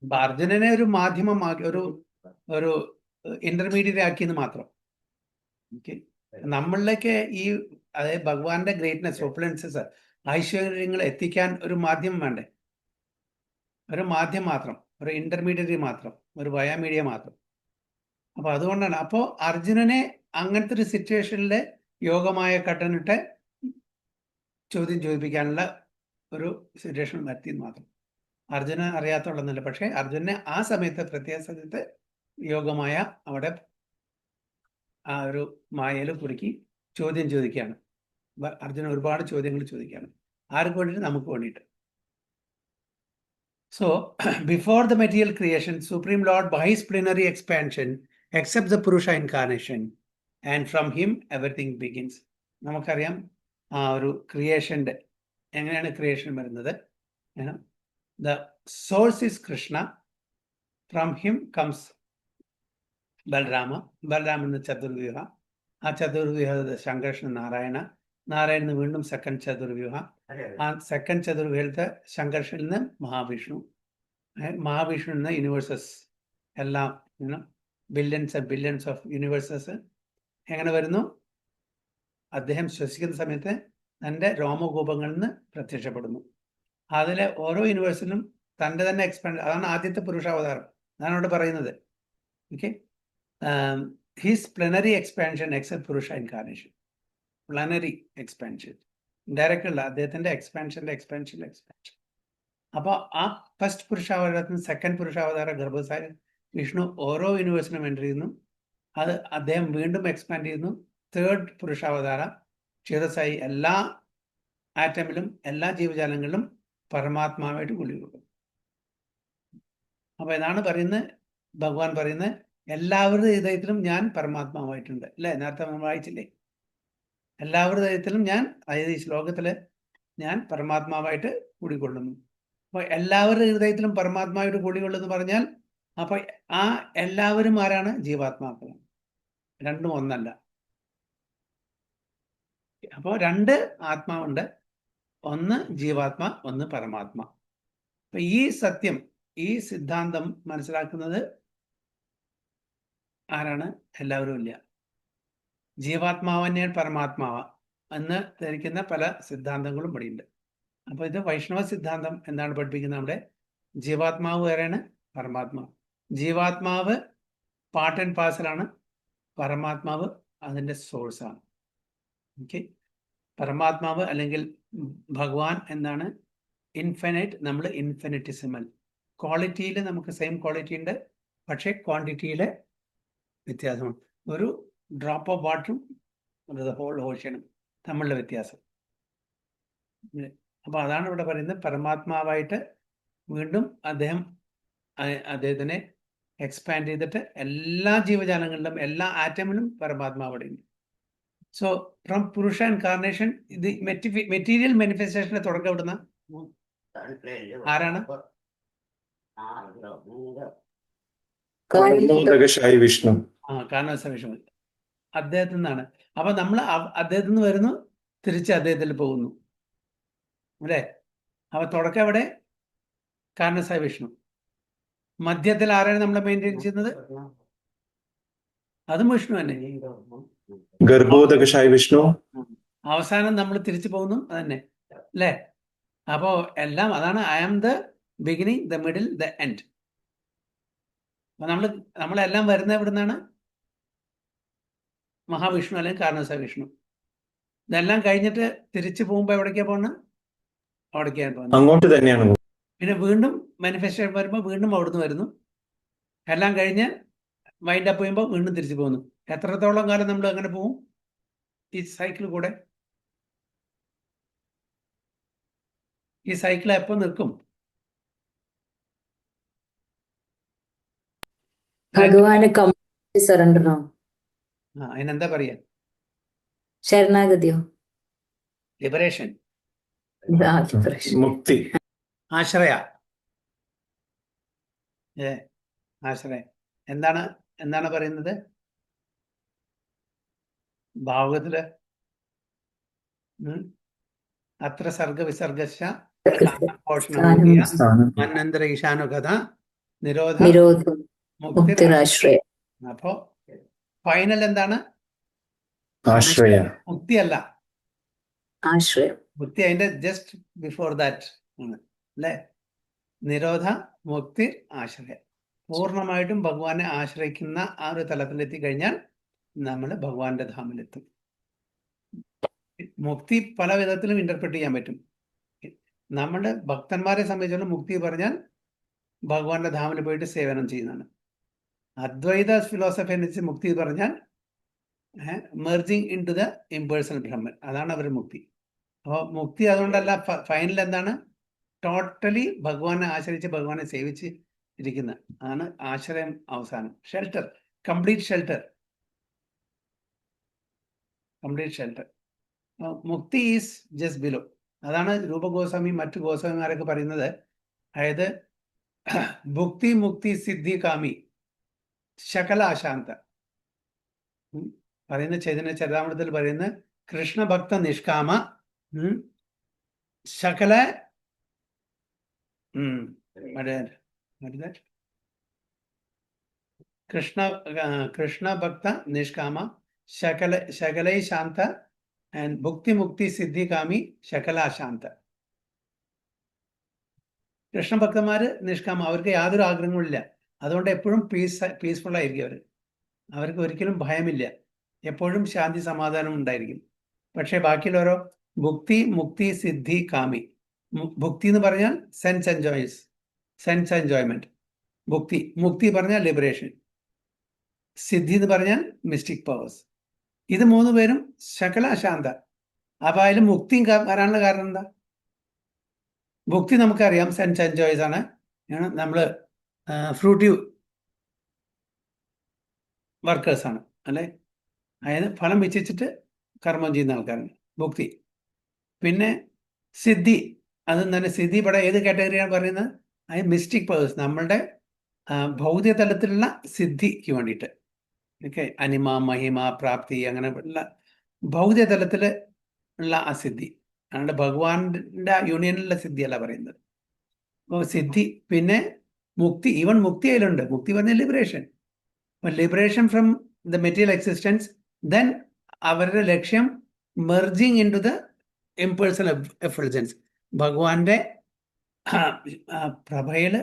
അപ്പൊ അർജുനനെ ഒരു മാധ്യമമാക്കി, ഒരു ഇന്റർമീഡിയറ്റ് ആക്കിയെന്ന് മാത്രം. ഓക്കെ, നമ്മളിലേക്ക് ഈ അതായത് ഭഗവാന്റെ ഗ്രേറ്റ്നെസ്, ഓപ്പുലൻസസ്, ഐശ്വര്യങ്ങൾ എത്തിക്കാൻ ഒരു മാധ്യമം വേണ്ടേ? ഒരു മാധ്യമം മാത്രം, ഒരു ഇന്റർമീഡിയറ്റ് മാത്രം, ഒരു വയാ മീഡിയ മാത്രം. അപ്പൊ അതുകൊണ്ടാണ്. അപ്പോൾ അർജുനനെ അങ്ങനത്തെ ഒരു സിറ്റുവേഷനിൽ യോഗമായ കട്ടനിട്ട് ചോദ്യം ചോദിപ്പിക്കാനുള്ള ഒരു സിറ്റുവേഷൻ വരുത്തി മാത്രം. അർജുന അറിയാത്തുള്ളതല്ല, പക്ഷെ അർജുനെ ആ സമയത്ത് പ്രത്യേക സമയത്ത് യോഗമായ അവിടെ ആ ഒരു മായയിൽ കുടുക്കി ചോദ്യം ചോദിക്കുകയാണ്. അർജുന ഒരുപാട് ചോദ്യങ്ങൾ ചോദിക്കുകയാണ്. ആർക്ക് വേണ്ടിയിട്ട്? നമുക്ക് വേണ്ടിയിട്ട്. So, before the material creation, Supreme Lord, by his plenary expansion, accepts the Purusha incarnation, and from him everything begins. നമുക്കറിയാം ആ ഒരു ക്രിയേഷൻ്റെ എങ്ങനെയാണ് ക്രിയേഷൻ വരുന്നത്. The source is Krishna. From him comes Balrama. Balrama എന്ന ചതുർവ്യൂഹ. ആ ചതുർവ്യൂഹ സംഘർഷണ നാരായണ. നാരായണന് വീണ്ടും സെക്കൻഡ് ചതുർവ്യൂഹ. ആ second ചതുർവ്യൂഹത്തെ സംഘർഷനിൽ നിന്ന് മഹാവിഷ്ണു. മഹാവിഷ്ണു എന്ന യൂണിവേഴ്സസ് എല്ലാം billions and billions of universes എങ്ങനെ വരുന്നു? അദ്ദേഹം ശ്വസിക്കുന്ന സമയത്ത് തൻ്റെ രോമകൂപങ്ങളിൽ നിന്ന് പ്രത്യക്ഷപ്പെടുന്നു. അതിലെ ഓരോ യൂണിവേഴ്സിലും തൻ്റെ തന്നെ എക്സ്പാൻഡ്. അതാണ് ആദ്യത്തെ പുരുഷാവതാരം. അതാണ് അവിടെ പറയുന്നത്. ഓക്കെ, ഹിസ് പ്ലനറി എക്സ്പാൻഷൻ എക്സെപ്റ്റ് പുരുഷ ഇൻകാർണേഷൻ. പ്ലനറി എക്സ്പാൻഷൻ ഡയറക്റ്റ് അല്ല, അദ്ദേഹത്തിൻ്റെ എക്സ്പാൻഷൻ. അപ്പോൾ ആ ഫസ്റ്റ് പുരുഷാവതാരത്തിന് സെക്കൻഡ് പുരുഷാവതാര ഗർഭസായ വിഷ്ണു ഓരോ യൂണിവേഴ്സിനും എൻ്റർ ചെയ്യുന്നു. അത് അദ്ദേഹം വീണ്ടും എക്സ്പാൻഡ് ചെയ്യുന്നു. തേർഡ് പുരുഷാവതാര ക്ഷീരസായി എല്ലാ ആറ്റമിലും എല്ലാ ജീവജാലങ്ങളിലും പരമാത്മാവായിട്ട് കുളി കൊടുക്കും. അപ്പോൾ ഇതാണ് പറയുന്നത്, ഭഗവാൻ പറയുന്നത് എല്ലാവരുടെ ഹൃദയത്തിലും ഞാൻ പരമാത്മാവായിട്ടുണ്ട് അല്ലേ? നേരത്തെ നമ്മൾ വായിച്ചില്ലേ? എല്ലാവരുടെ ഹൃദയത്തിലും ഞാൻ, അതായത് ഈ ശ്ലോകത്തിൽ ഞാൻ പരമാത്മാവായിട്ട് കൂടിക്കൊള്ളുന്നു. അപ്പോൾ എല്ലാവരുടെ ഹൃദയത്തിലും പരമാത്മാവായിട്ട് കൂടിക്കൊള്ളുന്നു പറഞ്ഞാൽ അപ്പോൾ ആ എല്ലാവരും ആരാണ്? ജീവാത്മാക്കളാണ്. രണ്ടും ഒന്നല്ല. അപ്പോൾ രണ്ട് ആത്മാവുണ്ട്, ഒന്ന് ജീവാത്മാ, ഒന്ന് പരമാത്മാ. അപ്പൊ ഈ സത്യം, ഈ സിദ്ധാന്തം മനസ്സിലാക്കുന്നത് ആരാണ്? എല്ലാവരും ഇല്ല. ജീവാത്മാവ് തന്നെയാണ് പരമാത്മാവ എന്ന് ധരിക്കുന്ന പല സിദ്ധാന്തങ്ങളും ഇവിടെയുണ്ട്. അപ്പോൾ ഇത് വൈഷ്ണവ സിദ്ധാന്തം എന്താണ് പഠിപ്പിക്കുന്നത്? നമ്മുടെ ജീവാത്മാവ് വേറെയാണ്, പരമാത്മാവ്. ജീവാത്മാവ് പാർട്ട് ആൻഡ് പാർസലാണ്, പരമാത്മാവ് അതിൻ്റെ സോഴ്സാണ്. ഓക്കെ, പരമാത്മാവ് അല്ലെങ്കിൽ ഭഗവാൻ എന്താണ്? ഇൻഫിനൈറ്റ്. നമ്മൾ ഇൻഫിനിറ്റിസിമൽ. ക്വാളിറ്റിയിൽ നമുക്ക് സെയിം ക്വാളിറ്റി ഉണ്ട്, പക്ഷേ ക്വാണ്ടിറ്റിയിൽ വ്യത്യാസമുണ്ട്. ഒരു ഡ്രോപ്പ് ഓഫ് വാട്ടറും ഹോൾ ഓഷ്യനും തമ്മിലുള്ള വ്യത്യാസം. അപ്പോൾ അതാണ് ഇവിടെ പറയുന്നത്. പരമാത്മാവായിട്ട് വീണ്ടും അദ്ദേഹത്തിനെ എക്സ്പാൻഡ് ചെയ്തിട്ട് എല്ലാ ജീവജാലങ്ങളിലും എല്ലാ ആറ്റമിലും പരമാത്മാവുണ്ട്. സോ ഫ്രം പുരുഷ ഇൻകാർണേഷൻ, ഇത് മെറ്റീരിയൽ മാനിഫെസ്റ്റേഷന്റെ തുടക്കം എവിടുന്ന? ആരാണ്? വിഷ്ണു. കാരണവശ വിഷ്ണു അദ്ദേഹത്തിൽ നിന്നാണ്. അപ്പൊ നമ്മൾ അദ്ദേഹത്തിൽ നിന്ന് വരുന്നു, തിരിച്ച് അദ്ദേഹത്തിൽ പോകുന്നു അല്ലേ? അപ്പൊ തുടക്കം എവിടെ? കാരണവശ വിഷ്ണു. മധ്യത്തിൽ ആരാണ് നമ്മൾ മെയിൻറ്റെയിൻ ചെയ്യുന്നത്? അതും വിഷ്ണു തന്നെ. ഗർഭോദകശായ വിഷ്ണു. അവസാനം നമ്മൾ തിരിച്ചു പോകുന്നു, അതന്നെ അല്ലേ? അപ്പോ എല്ലാം അതാണ്. I am the beginning, the middle, the end. അപ്പൊ നമ്മളെല്ലാം വരുന്നത് എവിടുന്നാണ്? മഹാവിഷ്ണു അല്ലെങ്കിൽ കാരണവശ വിഷ്ണു. ഇതെല്ലാം കഴിഞ്ഞിട്ട് തിരിച്ചു പോകുമ്പോ എവിടേക്കാ പോകുന്നത്? അവിടേക്കാണ് പോകുന്നത്. അങ്ങോട്ട് തന്നെയാണ്. പിന്നെ വീണ്ടും മാനിഫെസ്റ്റേഷൻ വരുമ്പോൾ വീണ്ടും അവിടുന്ന് വരുന്നു. എല്ലാം കഴിഞ്ഞ് വൈൻഡ് അപ്പ് ചെയ്യുമ്പോൾ വീണ്ടും തിരിച്ചു പോകുന്നു. എത്രത്തോളം കാലം നമ്മൾ അങ്ങനെ പോകും ഈ സൈക്കിൾ കൂടെ? ഈ സൈക്കിൾ എപ്പോൾ നിൽക്കും? ഭഗവാന് കംപ്ലീറ്റ് സറണ്ടർ ആവും. അതിനെന്താ പറയാ? ശരണാഗതിയോ? ലിബറേഷൻ, മുക്തി, ആശ്രയ. ആശ്രയ എന്താണ് പറയുന്നത്? ഭാഗവത്തില് അത്ര സർഗ വിസർഗശ മന്നന്തര ഈശാനു കഥ നിരോധ മുക്തിരാശ്രയ. അപ്പോ ഫൈനൽ എന്താണ്? ആശ്രയ. മുക്തിയല്ല, ആശ്രയം. മുക്തി അതിന്റെ ജസ്റ്റ് ബിഫോർ ദാറ്റ് ആണ് അല്ലേ? നിരോധ, മുക്തി, ആശ്രയ. പൂർണ്ണമായിട്ടും ഭഗവാനെ ആശ്രയിക്കുന്ന ആ ഒരു തലത്തിലെത്തി കഴിഞ്ഞാൽ നമ്മൾ ഭഗവാന്റെ ധാമിലെത്തും. മുക്തി പല വിധത്തിലും ഇന്റർപ്രറ്റ് ചെയ്യാൻ പറ്റും. നമ്മുടെ ഭക്തന്മാരെ സംബന്ധിച്ചുള്ള മുക്തി പറഞ്ഞാൽ ഭഗവാന്റെ ധാമിൽ പോയിട്ട് സേവനം ചെയ്യുന്നതാണ്. അദ്വൈത ഫിലോസഫി അനുസരിച്ച് മുക്തി പറഞ്ഞാൽ merging into the impersonal Brahman, അതാണ് അവരുടെ മുക്തി. അപ്പോൾ മുക്തി അതുകൊണ്ടല്ല, ഫൈനൽ എന്താണ്? ടോട്ടലി ഭഗവാനെ ആശ്രയിച്ച് ഭഗവാനെ സേവിച്ച് ഇരിക്കുന്ന ആണ് ആശ്രയം. അവസാനം shelter, complete shelter, complete shelter. മുക്തി ഈസ് ജസ്റ്റ് ബിലോ. അതാണ് രൂപഗോസ്വാമി മറ്റു ഗോസ്വാമിമാരൊക്കെ പറയുന്നത്. അതായത് ഭുക്തി മുക്തി സിദ്ധി കാമി ശകല അശാന്ത പറയുന്ന ചൈതന്യ ചരിതാമൃതത്തിൽ പറയുന്ന കൃഷ്ണഭക്ത നിഷ്കാമ ശകല കൃഷ്ണഭക്ത നിഷ്കാമ ശകലൈ ശാന്ത ആൻഡ് ഭുക്തി മുക്തി സിദ്ധി കാമി ശകല അശാന്ത. കൃഷ്ണഭക്തന്മാര് നിഷ്കാമ, അവർക്ക് യാതൊരു ആഗ്രഹങ്ങളില്ല. അതുകൊണ്ട് എപ്പോഴും പീസ്ഫുൾ ആയിരിക്കും അവർക്ക് ഒരിക്കലും ഭയമില്ല, എപ്പോഴും ശാന്തി സമാധാനം ഉണ്ടായിരിക്കും. പക്ഷെ ബാക്കിയുള്ളവരോ ഭുക്തി മുക്തി സിദ്ധി കാമി. ഭുക്തി എന്ന് പറഞ്ഞാൽ സെൻസ് എൻജോയ്മെന്റ്. മുക്തി പറഞ്ഞാൽ ലിബറേഷൻ. സിദ്ധി എന്ന് പറഞ്ഞാൽ മിസ്റ്റിക് പവേഴ്സ്. ഇത് മൂന്ന് പേരും ശകല അശാന്ത. അപ്പൊ അതിൽ മുക്തിയും വരാനുള്ള കാരണം എന്താ? ഭുക്തി നമുക്കറിയാം, സെൻസ് എൻജോയ്സ് ആണ്. നമ്മള് ഫ്രൂട്ടീവ് വർക്കേഴ്സാണ് അല്ലെ, അതായത് ഫലം വെച്ചിട്ട് കർമ്മം ചെയ്യുന്ന ആൾക്കാരാണ് ഭുക്തി. പിന്നെ സിദ്ധി, അതും തന്നെ സിദ്ധി ഇവിടെ ഏത് കാറ്റഗറിയാണ് പറയുന്നത്? അത് മിസ്റ്റിക് പവേഴ്സ്, നമ്മളുടെ ഭൗതിക തലത്തിലുള്ള സിദ്ധിക്ക് വേണ്ടിയിട്ട്. ഓക്കെ, അനിമ മഹിമ പ്രാപ്തി അങ്ങനെ ഉള്ള ഭൗതിക തലത്തിൽ ഉള്ള ആ സിദ്ധി, അതുകൊണ്ട് ഭഗവാന്റെ യൂണിയനിലുള്ള സിദ്ധിയല്ല പറയുന്നത്. അപ്പോൾ സിദ്ധി. പിന്നെ മുക്തി, ഈവൻ മുക്തി അതിലുണ്ട്. മുക്തി പറഞ്ഞ liberation. Liberation from the material existence, then അവരുടെ ലക്ഷ്യം merging into the impersonal effulgence, ഭഗവാന്റെ പ്രഭയിൽ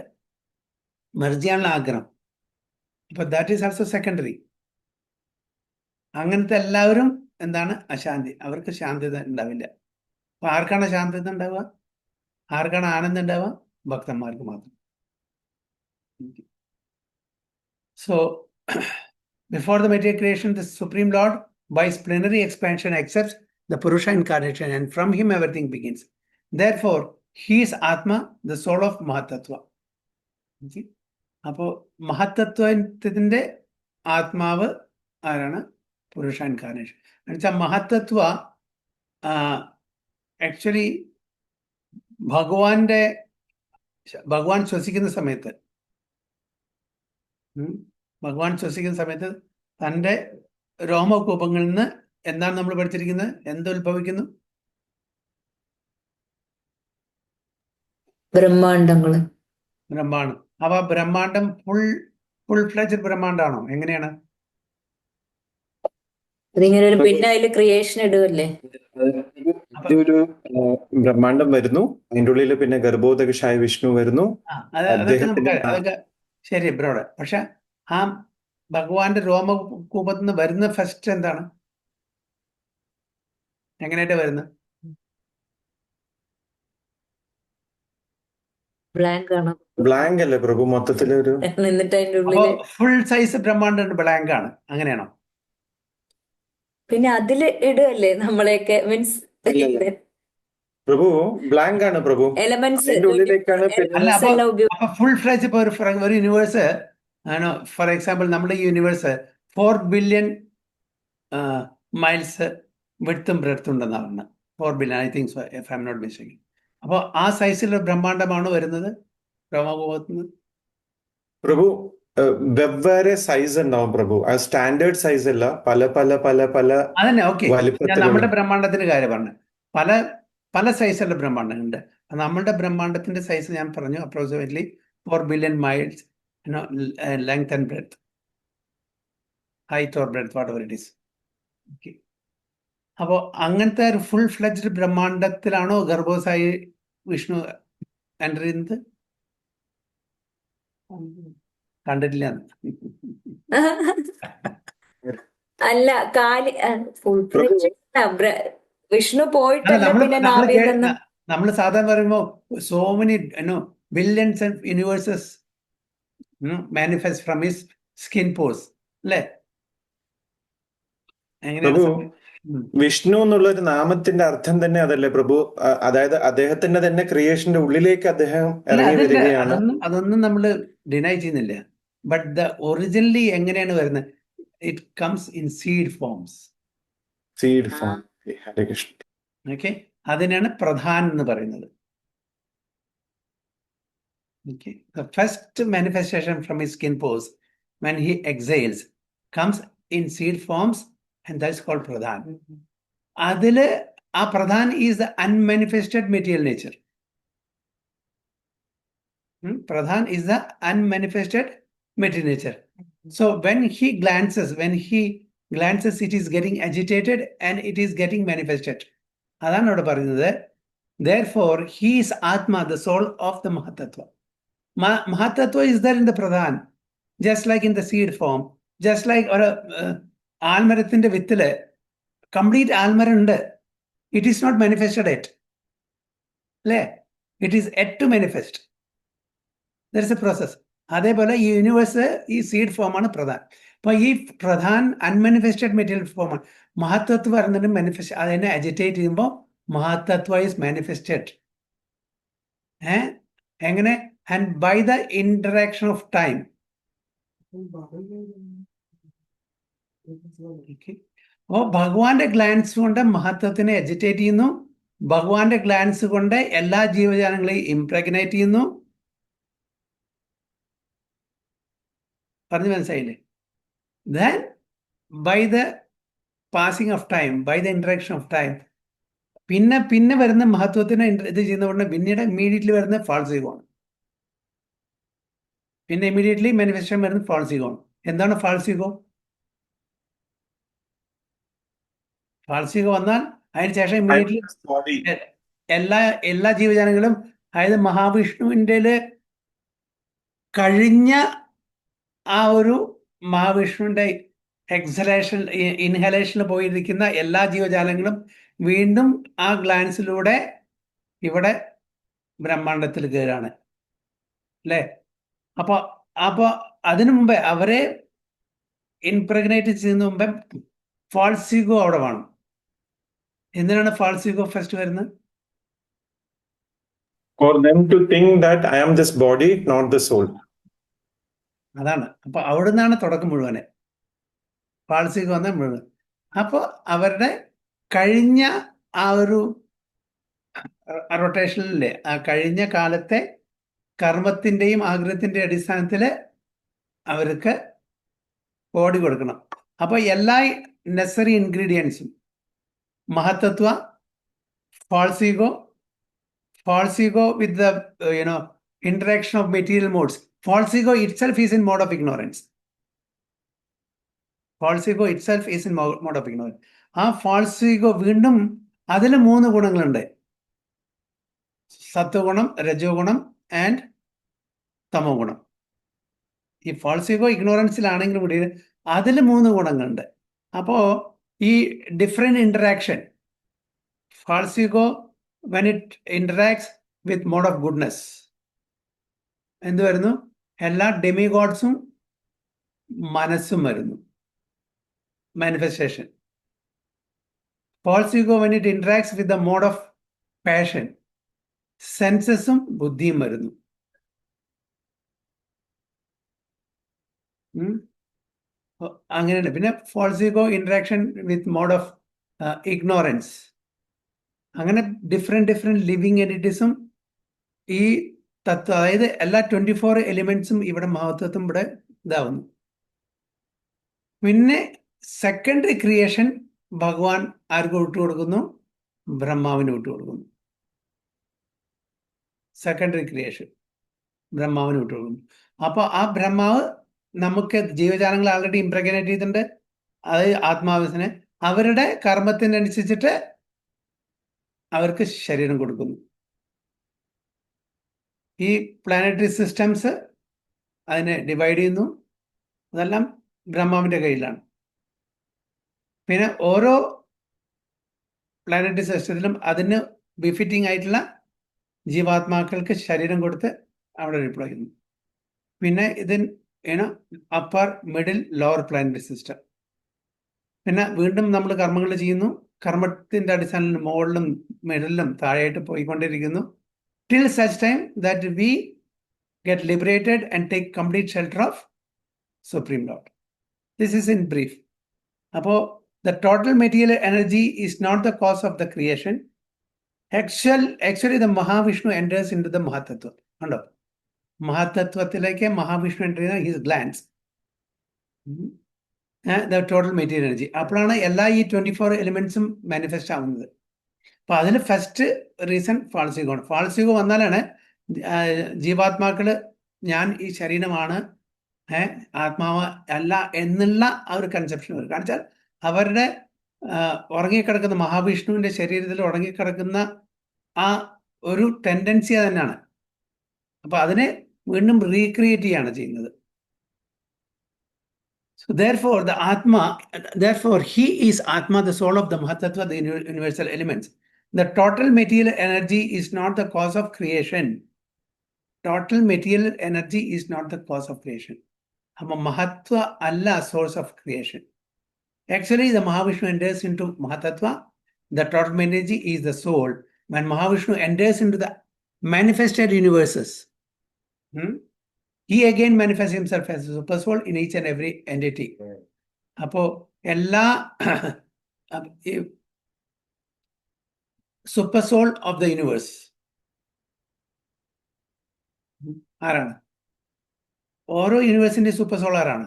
മെർജ് ചെയ്യാനുള്ള ആഗ്രഹം. അപ്പൊ ദാറ്റ് ഈസ് ആൾസോ സെക്കൻഡറി. അങ്ങനത്തെ എല്ലാവരും എന്താണ്? അശാന്തി. അവർക്ക് ശാന്തത ഉണ്ടാവില്ല. അപ്പൊ ആർക്കാണ് ശാന്തത ഉണ്ടാവുക? ആർക്കാണ് ആനന്ദം ഉണ്ടാവുക? ഭക്തന്മാർക്ക് മാത്രം. So, before the material creation, the Supreme Lord, by his plenary expansion, accepts the Purusha incarnation, and from him everything begins. Therefore, he is Atma, the soul of Mahatattva. അപ്പോൾ മഹത്തത്വത്തിന്റെ ആത്മാവ് ആരാണ്? പുരുഷ ഇൻകാർനേഷൻ. എന്നുവെച്ചാൽ മഹത്തത്വ ആക്ച്വലി ഭഗവാൻ ശ്വസിക്കുന്ന സമയത്ത് തൻ്റെ രോമകൂപങ്ങളിൽ നിന്ന് എന്താണ് നമ്മൾ പഠിച്ചിരിക്കുന്നത്? എന്തുത്ഭവിക്കുന്നു? ബ്രഹ്മാണ്ടങ്ങള്. ബ്രഹ്മാണ്ടം. അപ്പൊ ബ്രഹ്മാണ്ടം ഫുൾ ഫ്ലെഡ്ജ് ബ്രഹ്മാണ്ടാണോ? എങ്ങനെയാണ്? അതിങ്ങനെ ഒരു പിന്നെ അതില് ക്രിയേഷൻ ഇടുവല്ലേ? ഒരു ബ്രഹ്മാണ്ടം വരുന്നു, അതിൻ്റെ ഉള്ളിൽ പിന്നെ ഗർഭോദകശായ വിഷ്ണു വരുന്നു. അതൊക്കെ ശരി ബ്രോഡ്. പക്ഷെ ആ ഭഗവാന്റെ രോമകൂപത്തിൽ നിന്ന് വരുന്ന ഫസ്റ്റ് എന്താണ്? എങ്ങനെയായിട്ട് വരുന്നത്? ബ്ലാങ്ക് ആണ്. ബ്ലാങ്ക് അല്ലേ പ്രഭു മൊത്തത്തിലൊരു? എന്നിട്ട് അതിന്റെ ഉള്ളില് ഫുൾ സൈസ് ബ്രഹ്മാണ്ടം ബ്ലാങ്ക് ആണ്, അങ്ങനെയാണോ? പിന്നെ അതില് ഇടുവല്ലേ നമ്മളെയൊക്കെ? മീൻസ് പ്രഭു ബ്ലാങ്ക് ആണ് പ്രഭു. എലമെന്റ്സ് ഉള്ളിലേക്കാണ്. അല്ല, അപ്പൊ ഫുൾ ഫ്ലെഡ്ജ് ഇപ്പൊ ഒരു യൂണിവേഴ്സ് ആണോ? ഫോർ എക്സാമ്പിൾ നമ്മുടെ ഈ യൂണിവേഴ്സ് 4 ബില്യൺ മൈൽസ് വിഡ്ത്തും ബ്രെഡ്ത്തും ഉണ്ടെന്നാണ് പറഞ്ഞത്. 4 billion, I think so, if I'm not mistaken. അപ്പോൾ ആ സൈസിലുള്ള ബ്രഹ്മാണ്ടമാണ് വരുന്നത് രോമകൂപത്തിന്. പ്രഭു വെവ്വേറെ സൈസ് ഉണ്ടാവും പ്രഭു, ആ സ്റ്റാൻഡേർഡ് സൈസ് അല്ല, പല പല പല പല അതന്നെ. ഓക്കെ, ഞാൻ വലിപ്പത്തിലുള്ള. നമ്മുടെ ബ്രഹ്മാണ്ടത്തിന്റെ കാര്യം പറഞ്ഞു. പല സൈസുള്ള ബ്രഹ്മാണ്ടങ്ങളുണ്ട്. നമ്മളുടെ ബ്രഹ്മാണ്ടത്തിന്റെ സൈസ് ഞാൻ പറഞ്ഞു approximately 4 billion miles length and breadth, height or breadth, what ever it is. Okay, അപ്പോൾ അങ്ങനത്തെ ഒരു ഫുൾ ഫ്ലെഡ്ജ്ഡ് ബ്രഹ്മാണ്ടത്തിലാണോ ഗർഭോസായി വിഷ്ണു എൻ്റർ ചെയ്യുന്നത്? കണ്ടിട്ടില്ല. അല്ല കാലി ഫുൾ പ്രഭു വിഷ്ണു അല്ല പോയിട്ടല്ലേ പിന്നെ നാഭിയിൽ നിന്ന് നമ്മൾ സാധാരണ പറയുമ്പോൾ so many billions and universes manifest from his skin pores അല്ലേ? എങ്ങനെയാണ് പ്രഭു സംഭവം? വിഷ്ണു എന്നുള്ള ഒരു നാമത്തിന്റെ അർത്ഥം തന്നെ അതല്ലേ പ്രഭു? അതായത് അദ്ദേഹത്തിന്റെ തന്നെ ക്രിയേഷന്റെ ഉള്ളിലേക്ക് അദ്ദേഹം അല്ല, ഇറങ്ങി അതല്ല, വരികയാണ്. അതൊന്നും നമ്മൾ ഡിനൈ ചെയ്യുന്നില്ല. ബട്ട് ദ ഒറിജിനലി എങ്ങനെയാണ് വരുന്നത്? It comes in seed forms. Seed form. Hare Krishna. Okay, അതിനാണ് പ്രധാൻ എന്ന് പറയുന്നത്. Okay, the first manifestation from his skin pores when he exhales comes in seed forms, and that's called pradhan. അതില് ആ Pradhan is the unmanifested material nature. Pradhan is the unmanifested material nature. So when he glances, it is getting agitated and it is getting manifested. അതാണ് അവിടെ പറയുന്നത്. Therefore, he is Atma, the soul of the Mahatattva. Mahatattva is there in the Pradhan, just like in the seed form, just like ഒരു ആൽമരത്തിന്റെ വിത്തില് complete ആൽമരം ഉണ്ട്. It is not manifested yet, അല്ലേ? It is yet to manifest. There is a process. അതേപോലെ ഈ universe ഈ seed ഫോമാണ് പ്രധാൻ. അപ്പൊ ഈ പ്രധാൻ അൺമാനിഫെസ്റ്റഡ് മെറ്റീരിയൽ ഫോമാണ്. മഹത്തത്വ പറയുന്നത് മാനിഫെസ്റ്റ്, അതിനെ അജിറ്റേറ്റ് ചെയ്യുമ്പോൾ മഹത്തത്വ ഈസ് മാനിഫെസ്റ്റഡ്. എങ്ങനെ? And by the interaction of time. അപ്പോൾ ഭഗവാന്റെ ഗ്ലാൻസ് കൊണ്ട് മഹത്വത്തിനെ എജിറ്റേറ്റ് ചെയ്യുന്നു. ഭഗവാന്റെ ഗ്ലാൻസ് കൊണ്ട് എല്ലാ ജീവജാലങ്ങളെയും ഇംപ്രഗ്നേറ്റ് ചെയ്യുന്നു. പറഞ്ഞു മനസ്സിലായില്ലേ? Then by the passing of time, by the interaction of time, പിന്നെ വരുന്ന മഹത്വത്തിനെ ഇത് ചെയ്യുന്നതുകൊണ്ട് പിന്നീട് ഇമ്മീഡിയറ്റ്ലി വരുന്ന ഫാൾസ് ഈഗോണ്. പിന്നെ ഇമ്മീഡിയറ്റ്ലി മാനിഫെസ്റ്റേഷൻ വരുന്നത് ഫാൾസ് ഈഗോ ആണ്. എന്താണ് ഫാൾസ് ഈഗോ? ഫാൾസ് ഈഗോ വന്നാൽ അതിന് ശേഷം ഇമ്മീഡിയറ്റ്ലി എല്ലാ ജീവജാലങ്ങളും, അതായത് മഹാവിഷ്ണുവിൻ്റെ കഴിഞ്ഞ ആ ഒരു മഹാവിഷ്ണുവിൻ്റെ എക്സലേഷൻ ഇൻഹലേഷനിൽ പോയിരിക്കുന്ന എല്ലാ ജീവജാലങ്ങളും വീണ്ടും ആ ഗ്ലാൻസിലൂടെ ഇവിടെ ബ്രഹ്മാണ്ടത്തിൽ കയറാണ്, അല്ലേ? അപ്പൊ അതിനു മുമ്പേ അവരെ ഇൻപ്രഗ്നേറ്റ് ചെയ്യുന്ന മുമ്പേ ഫാൾസ് ഈഗോ അവിടെ വേണം. എന്തിനാണ് ഫാൾസ് ഈഗോ ഫസ്റ്റ് വരുന്നത്? For them to think that I am this body, not the soul. അതാണ്. അപ്പൊ അവിടെ നിന്നാണ് തുടക്കം മുഴുവനെ. ഫാൾസ് ഈഗോ വന്നാൽ മുഴുവൻ. അപ്പോൾ അവരുടെ കഴിഞ്ഞ ആ ഒരു റൊട്ടേഷനിലെ ആ കഴിഞ്ഞ കാലത്തെ കർമ്മത്തിൻ്റെയും ആഗ്രഹത്തിൻ്റെയും അടിസ്ഥാനത്തിൽ അവർക്ക് ബോഡി കൊടുക്കണം. അപ്പോൾ എല്ലാ നെസറി ഇൻഗ്രീഡിയൻസും മഹത്തത്വ, false ego with the interaction of material modes. False ego itself is in mode of ignorance. False ego itself is in mode of ignorance. ആ ഫാൾസ് ഈഗോ വീണ്ടും അതിൽ 3 ഗുണങ്ങളുണ്ട്: സത്വഗുണം, രജോ ഗുണം ആൻഡ് തമോ ഗുണം. ഈ ഫാൾസ് ഈഗോ ഇഗ്നോറൻസിലാണെങ്കിൽ കൂടി അതിൽ 3 ഗുണങ്ങളുണ്ട്. അപ്പോൾ ഈ different interaction, false ego when it interacts with mode of goodness, എന്ത് വരുന്നു? എല്ലാ ഡെമിഗോഡ്സും മനസ്സും വരുന്നു, manifestation. False ego when it interacts with the mode of passion, സെൻസസും ബുദ്ധിയും വരുന്നു. അങ്ങനെയുണ്ട്. പിന്നെ false ego interaction with mode of ignorance. അങ്ങനെ ഡിഫറെന്റ് ലിവിങ് എൻറ്റിറ്റീസും ഈ തത്വം, അതായത് എല്ലാ 24 എലിമെന്റ്സും ഇവിടെ മഹത്വത്വം ഇവിടെ ഇതാവുന്നു. പിന്നെ സെക്കൻഡറി ക്രിയേഷൻ ഭഗവാൻ ആർക്ക് വിട്ടുകൊടുക്കുന്നു? ബ്രഹ്മാവിന് വിട്ടുകൊടുക്കുന്നു. സെക്കൻഡറി ക്രിയേഷൻ ബ്രഹ്മാവിന് വിട്ടുകൊടുക്കുന്നു. അപ്പോൾ ആ ബ്രഹ്മാവ് നമുക്ക് ജീവജാലങ്ങൾ ആൾറെഡി ഇംപ്രഗ്നേറ്റ് ചെയ്തിട്ടുണ്ട്, അത് ആത്മാവിനെ അവരുടെ കർമ്മത്തിനനുസരിച്ചിട്ട് അവർക്ക് ശരീരം കൊടുക്കുന്നു. ഈ പ്ലാനറ്ററി സിസ്റ്റംസ് അതിനെ ഡിവൈഡ് ചെയ്യുന്നു. അതെല്ലാം ബ്രഹ്മാവിൻ്റെ കയ്യിലാണ്. പിന്നെ ഓരോ പ്ലാനറ്ററി സിസ്റ്റത്തിലും അതിന് ബിഫിറ്റിംഗ് ആയിട്ടുള്ള ജീവാത്മാക്കൾക്ക് ശരീരം കൊടുത്ത് അവിടെ ഡിപ്ലോയ് ചെയ്യുന്നു. പിന്നെ ഇതിന് upper middle lower planetary system. പിന്നെ വീണ്ടും നമ്മൾ കർമ്മങ്ങൾ ചെയ്യുന്നു. കർമ്മത്തിന്റെ അടിസ്ഥാനത്തിൽ മുകളിലും മിഡിലും താഴെയായിട്ട് പോയിക്കൊണ്ടിരിക്കുന്നു. Till such time that we get liberated and take complete shelter of Supreme Lord. This is in brief. Appo the total material energy is not the cause of the creation. Actually the Mahavishnu enters into the Mahatattva. Undo Mahatattvathileke Mahavishnu enters his glands. The total material energy. അപ്പോഴാണ് എല്ലാ ഈ 24 എലിമെന്റ്സും manifest ആവുന്നത്. അപ്പൊ അതിന് first reason ഫാൾസിഗോ ആണ്. ഫാൾസിഗോ വന്നാലാണ് ജീവാത്മാക്കള് ഞാൻ ഈ ശരീരമാണ്, ആത്മാവ് അല്ല എന്നുള്ള ആ ഒരു കൺസെപ്ഷൻ വരും. കാരണം വെച്ചാൽ അവരുടെ ഉറങ്ങിക്കിടക്കുന്ന മഹാവിഷ്ണുവിന്റെ ശരീരത്തിൽ ഉറങ്ങിക്കിടക്കുന്ന ആ ഒരു ടെൻഡൻസി തന്നെയാണ്. അപ്പൊ അതിനെ വീണ്ടും റീക്രിയേറ്റ് ചെയ്യാണ് ചെയ്യുന്നത്. So therefore the Atma, therefore he is Atma, the soul of the Mahatattva, the universal elements. The total material energy is not the cause of creation. Total material energy is not the cause of creation. Mahatva Allah source of creation. Actually, the Mahavishnu enters into Mahatattva. The total energy is the soul. When Mahavishnu enters into the manifested universes, he again manifests himself as a super soul in each and every entity. Appo ella super soul of the universe. ആരാണ്? ഓരോ യൂണിവേഴ്സിന്റെ super soul ആരാണ്?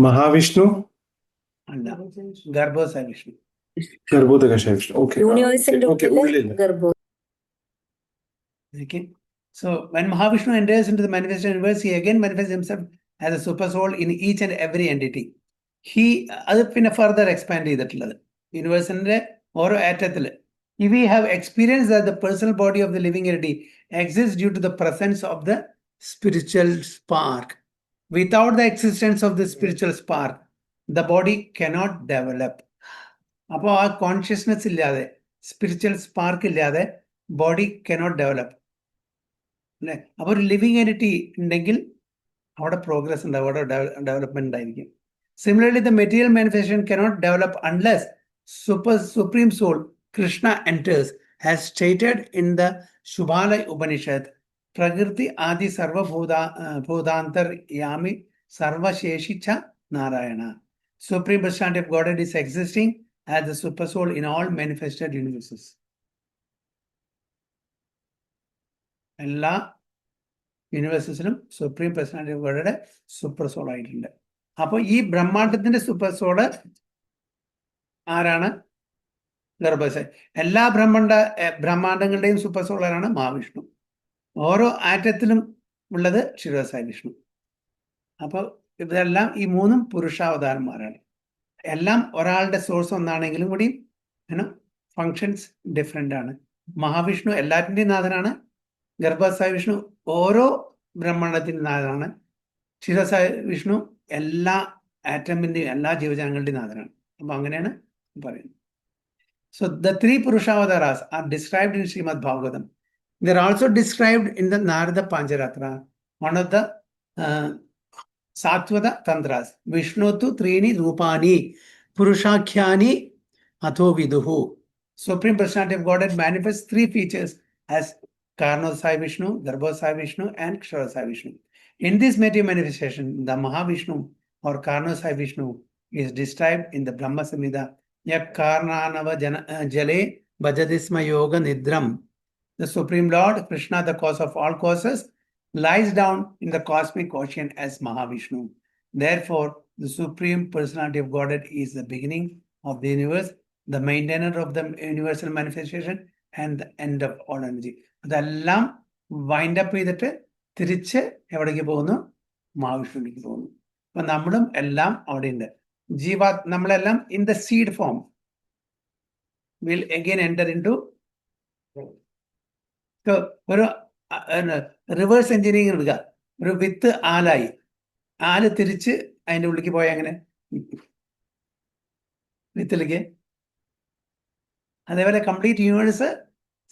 Mahavishnu? അല്ല, ഗർഭോസായ Vishnu. Garbhodakasha Vishnu. Okay. യൂണിവേഴ്സിന്റെ Okay. ഉള്ളില് ഗർഭം. Okay. So when Mahavishnu enters into the manifested universe, he again manifests himself as a super soul in each and every entity. അത് പിന്നെ further expand ചെയ്തിട്ടുള്ളത് യൂണിവേഴ്സിന്റെ ഓരോ ആറ്റത്തില്. If we have experienced that the personal body of the living entity exists due to the presence of the spiritual spark. Without the existence of the spiritual spark, the body cannot develop. അപ്പോൾ ആ consciousness ഇല്ലാതെ, spiritual spark ഇല്ലാതെ body cannot develop അല്ലേ? അപ്പോൾ ഒരു living entity ഉണ്ടെങ്കിൽ അവിടെ progress ഉണ്ടാവും, അവിടെ ഡെവലപ്മെന്റ് ഉണ്ടായിരിക്കും. Similarly the material manifestation cannot develop unless supreme soul Krishna enters, as stated in the Shubhala Upanishad, Prakriti Adi Sarva Bhudantar Yami Sarva Sheshicha Narayana. Supreme Personality of Godhead is existing as the super soul in all manifested universes. എല്ലാ യൂണിവേഴ്സസിലും supreme personality of ഗോഡിന്റെ super soul ആയിട്ടുണ്ട്. അപ്പോൾ ഈ ബ്രഹ്മാണ്ടത്തിന്റെ super soul ആരാണ്? ഗർഭോസായി. എല്ലാ ബ്രഹ്മാണ്ടങ്ങളുടെയും super സോളറാണ് Mahavishnu. ഓരോ ആറ്റത്തിലും ഉള്ളത് ക്ഷീരോസായി വിഷ്ണു. അപ്പോൾ ഇതെല്ലാം ഈ മൂന്നും പുരുഷാവതാരന്മാരാണ്. എല്ലാം ഒരാളുടെ സോഴ്സ് ഒന്നാണെങ്കിലും കൂടി ഫങ്ഷൻസ് ഡിഫറെൻ്റ് ആണ്. മഹാവിഷ്ണു എല്ലാറ്റിൻ്റെയും നാഥനാണ്. ഗർഭോസായി വിഷ്ണു ഓരോ ബ്രഹ്മാണ്ടത്തിൻ്റെ നാഥനാണ്. ക്ഷീരോസായി വിഷ്ണു എല്ലാ ആറ്റമിൻ്റെയും എല്ലാ ജീവജാലങ്ങളുടെയും നാഥനാണ്. അപ്പോൾ അങ്ങനെയാണ് പറയുന്നത്. So the three Purushavasaras are described in Srimad Bhagavatam. They are also described in the Narada Pancharatra, one of the Satvada Tantras. Vishnotu Trini Rupani Purushakhyani Atho Viduhu. Supreme Personality of Godhead manifests three features as Karnosai Vishnu, Garbhosai Vishnu, and Ksharosai Vishnu. In this material manifestation, the Mahavishnu or Karnosai Vishnu is described in the Brahma Samhita. Yakarnanava Jale Bhajadisma Yoga Nidram. The Supreme Lord, Krishna, the cause of all causes, lies down in the cosmic ocean as Mahavishnu. Therefore, the Supreme Personality of Godhead is the beginning of the universe, the maintainer of the universal manifestation, and the end of all energy. അതെല്ലാം wind up ചെയ്തിട്ട് തിരിച്ച് എവിടേക്ക് പോകുന്നു? മഹാവിഷ്ണുവിലേക്ക് പോകുന്നു. അപ്പൊ നമ്മളും എല്ലാം അവിടെയുണ്ട്. നമ്മളെല്ലാം in the seed form will again enter into ഒരു റിവേഴ്സ് എഞ്ചിനീയറിംഗ് എടുക്കുക. ഒരു വിത്ത് ആലായി, ആല് തിരിച്ച് അതിൻ്റെ ഉള്ളിലേക്ക് പോയാൽ അങ്ങനെ വിത്തിലേക്ക്. അതേപോലെ കംപ്ലീറ്റ് യൂണിവേഴ്സ്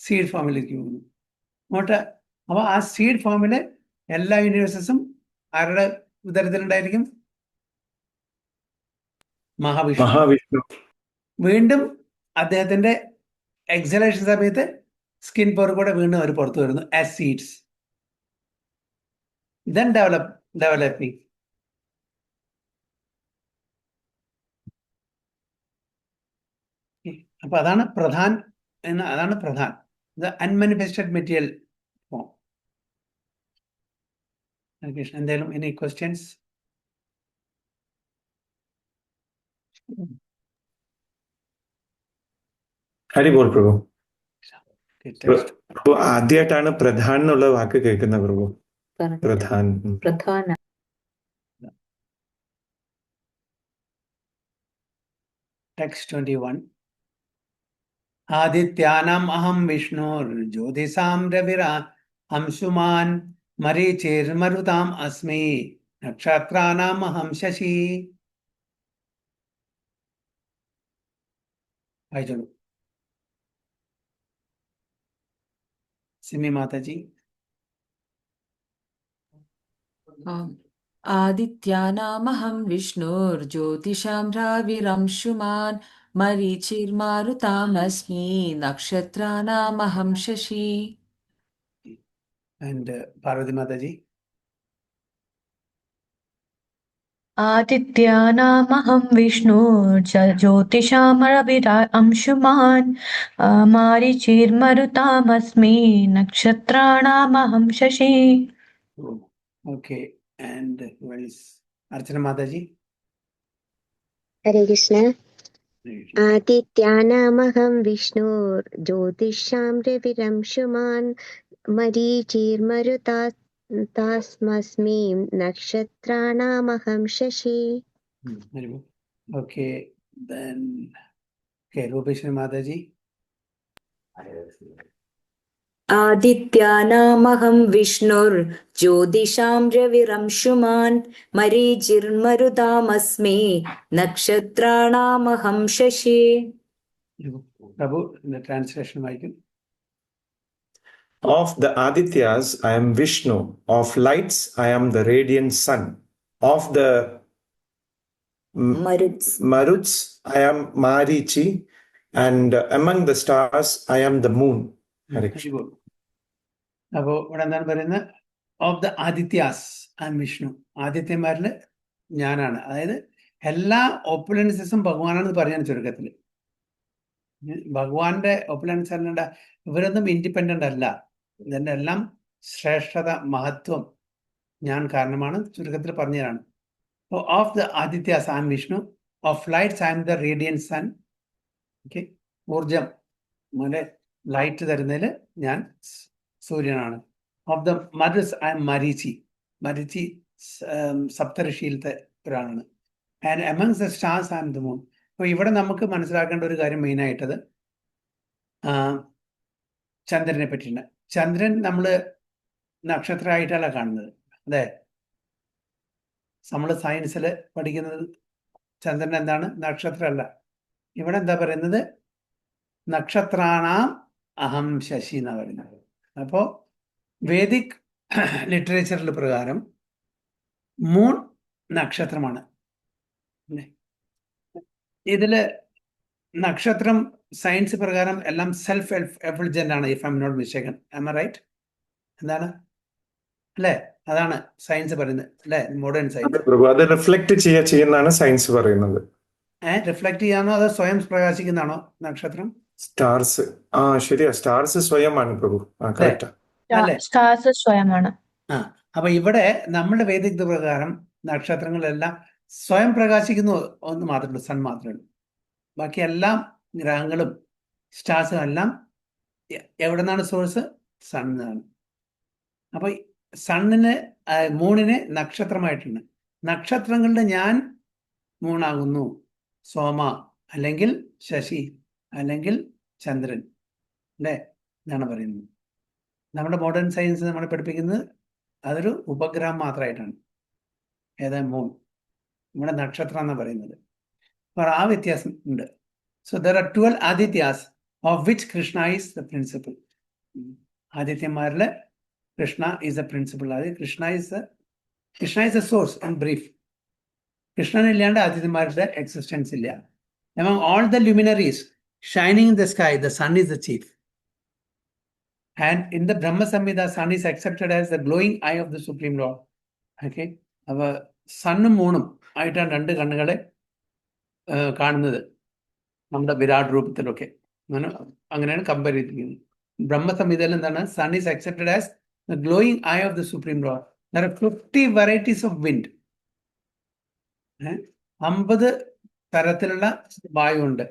സീഡ് ഫോമിലേക്ക് പോകുന്നു അങ്ങോട്ട്. അപ്പോൾ ആ സീഡ് ഫോമില് എല്ലാ യൂണിവേഴ്സസും ആരുടെ ഉദരത്തിലുണ്ടായിരിക്കും? മഹാവിഷ്ണു. Mahavishnu. വീണ്ടും അദ്ദേഹത്തിന്റെ എക്സലേഷൻ സമയത്ത് സ്കിൻ പോർ കൂടെ വീണ്ടും അവർ പുറത്തു വരുന്നു ആസ് സീഡ്സ്. Then developing. അപ്പൊ അതാണ് പ്രധാൻ അതാണ് Pradhan, the unmanifested material form. എന്തെങ്കിലും എനി ക്വസ്റ്റ്യൻസ്? ഹരി ബോൾ പ്രഭു. പ്രഭു ആദ്യമായിട്ടാണ് പ്രധാൻ എന്നുള്ള വാക്ക് കേൾക്കുന്നത് പ്രഭു. പ്രധാൻ. പ്രധാന. ടെക്സ്റ്റ് 21. ആദിത്യാനാം അഹം വിഷ്ണുർ ജ്യോതിസാം രവിരാ അംശുമാൻ മരീചിർമരുതാം അസ്മി നക്ഷത്രാനാം അഹം ശശി. വായിച്ചോളൂ സിമി മാതാജി. ആദിത്യാനാമഹം വിഷ്ണുർജ്യോതിഷാം രാവിരംശുമാൻ മരീചിർമാരുതാമസ്മി നക്ഷത്രാനാമഹം ശശി. ആൻഡ് പാർവതി മാതാജി. आदित्यानामहं विष्णुर्ज्योतिषामरविरांशुमान् मारीचिर्मरुतामस्मि नक्षत्राणामहं शशि. ഓക്കെ. ആൻഡ് അർച്ചന മാതാജി. ഹരേ കൃഷ്ണ. ആദിത്യാനാമഹം വിഷ്ണുർജ്യോതിഷാം രവിരംശുമാൻ മരീചിർമരുതാസ്മി നക്ഷത്രാണാമഹം ശശി. ഓക്കെ. രൂപേശ്വരി മാതാജി. ആദിത്യാനാമഹം വിഷ്ണുർജ്യോതിഷാം രവിരംശുമാൻ മരീചിർമരുതാമസ്മി നക്ഷത്രാണാമഹം ശശി. പ്രഭു ട്രാൻസ്ലേഷൻ വായിക്കും. Of the Adityas, I am Vishnu. Of lights, I am the radiant sun. Of the Maruts, I am Marichi. And among the stars, I am the moon. Hare Krishna. അപ്പോ ഇവിടെ എന്താണ് പറയുന്നത്? Of the Adityas I am Vishnu. ആദിത്യന്മാരില് ഞാനാണ്. അതായത് എല്ലാ ഓപ്പുലൻസസും ഭഗവാനാണെന്ന് പറയാൻ ചുരുക്കത്തിൽ. ഭഗവാന്റെ ഓപ്പുലൻസ് അല്ല, ഇവരൊന്നും ഇൻഡിപെൻഡന്റ് അല്ല. ഇതിന്റെ എല്ലാം ശ്രേഷ്ഠത മഹത്വം ഞാൻ കാരണമാണ് ചുരുക്കത്തിൽ പറഞ്ഞതാണ്. Of the Adityas I am Vishnu. Of lights I am the radiant sun. Okay. ഊർജം മുതലേ ലൈറ്റ് തരുന്നതിൽ ഞാൻ സൂര്യനാണ്. Of the Maruts I am Marichi. Marichi സപ്തഋഷിയിലത്തെ ഒരാളാണ്. And amongst the stars I am the moon. അപ്പോൾ ഇവിടെ നമുക്ക് മനസ്സിലാക്കേണ്ട ഒരു കാര്യം മെയിനായിട്ടത് ചന്ദ്രനെ പറ്റിയാണ്. ചന്ദ്രൻ നമ്മൾ നക്ഷത്രമായിട്ടല്ല കാണുന്നത്. അതെ, നമ്മൾ സയൻസിൽ പഠിക്കുന്നത് ചന്ദ്രൻ എന്താണ്? നക്ഷത്രമല്ല. ഇവിടെ എന്താ പറയുന്നത്? നക്ഷത്രാണാം അഹം ശശി എന്നാ പറയുന്നത്. അപ്പോൾ വേദിക് ലിറ്ററേച്ചറിൽ പ്രകാരം മൂൺ നക്ഷത്രമാണ്. ഇതില് നക്ഷത്രം സയൻസ് പ്രകാരം എല്ലാം സെൽഫ് എഫിൾജന്റ് ആണ്, if I'm not mistaken. Am I right? എന്താണ് അല്ലേ? അതാണ് സയൻസ് പറയുന്നത് അല്ലേ? Modern science. അത് റിഫ്ലക്ട് ചെയ്യുന്നതാണ് സയൻസ് പറയുന്നത്. റിഫ്ലക്ട് ചെയ്യാണോ അതോ സ്വയം പ്രകാശിക്കുന്നതാണോ നക്ഷത്രം? സ്റ്റാർസ്. ശരിയാ, സ്റ്റാർസ് സ്വയമാണ് പ്രഭു. അല്ലേ? സ്റ്റാർസ് സ്വയമാണ്. അപ്പൊ ഇവിടെ നമ്മുടെ വേദിക് പ്രകാരം നക്ഷത്രങ്ങളെല്ലാം സ്വയം പ്രകാശിക്കുന്നു ഒന്ന് മാത്രമേ ഉള്ളൂ, സൺ മാത്രമേ ഉള്ളൂ. ബാക്കി എല്ലാ ഗ്രഹങ്ങളും സ്റ്റാർസും എല്ലാം എവിടെ നിന്നാണ് സോഴ്സ്? സണ്ണിനാണ്. അപ്പൊ സണ്ണിന് മൂണിന് നക്ഷത്രമായിട്ടുണ്ട്. നക്ഷത്രങ്ങളുടെ ഞാൻ മൂണാകുന്നു. സോമ അല്ലെങ്കിൽ ശശി അല്ലെങ്കിൽ ചന്ദ്രൻ അല്ലേ എന്നാണ് പറയുന്നത്. നമ്മുടെ മോഡേൺ സയൻസ് നമ്മളെ പഠിപ്പിക്കുന്നത് അതൊരു ഉപഗ്രഹം മാത്രമായിട്ടാണ്. ഏതാ? മൂൺ. ഇവിടെ നക്ഷത്രം എന്ന് പറയുന്നത്. അപ്പോൾ ആ വ്യത്യാസം ഉണ്ട്. So there are 12 Adityas of which Krishna is the principle. ആദിത്യന്മാരിൽ കൃഷ്ണ ഈസ് ദ പ്രിൻസിപ്പിൾ. അത് Krishna is a source in brief. കൃഷ്ണനില്ലാണ്ട് ആദിത്യന്മാരുടെ എക്സിസ്റ്റൻസ് ഇല്ല. Among all the luminaries shining in the sky, the sun is the chief. And in the Brahma Samhita, sun is accepted as the glowing eye of the Supreme Lord. Okay? അപ്പോൾ സണ്ണും മൂണും ആയിട്ടാണ് രണ്ട് കണ്ണുകളെ കാണുന്നത് നമ്മുടെ വിരാട് രൂപത്തിലൊക്കെ. അങ്ങനെയാണ് compare ചെയ്തിരിക്കുന്നത്. ബ്രഹ്മസംഹിതയിൽ എന്താണ്? Sun is accepted as the glowing eye of the supreme lord. There are 50 varieties of wind. 50 തരത്തിലുള്ള വായുണ്ട്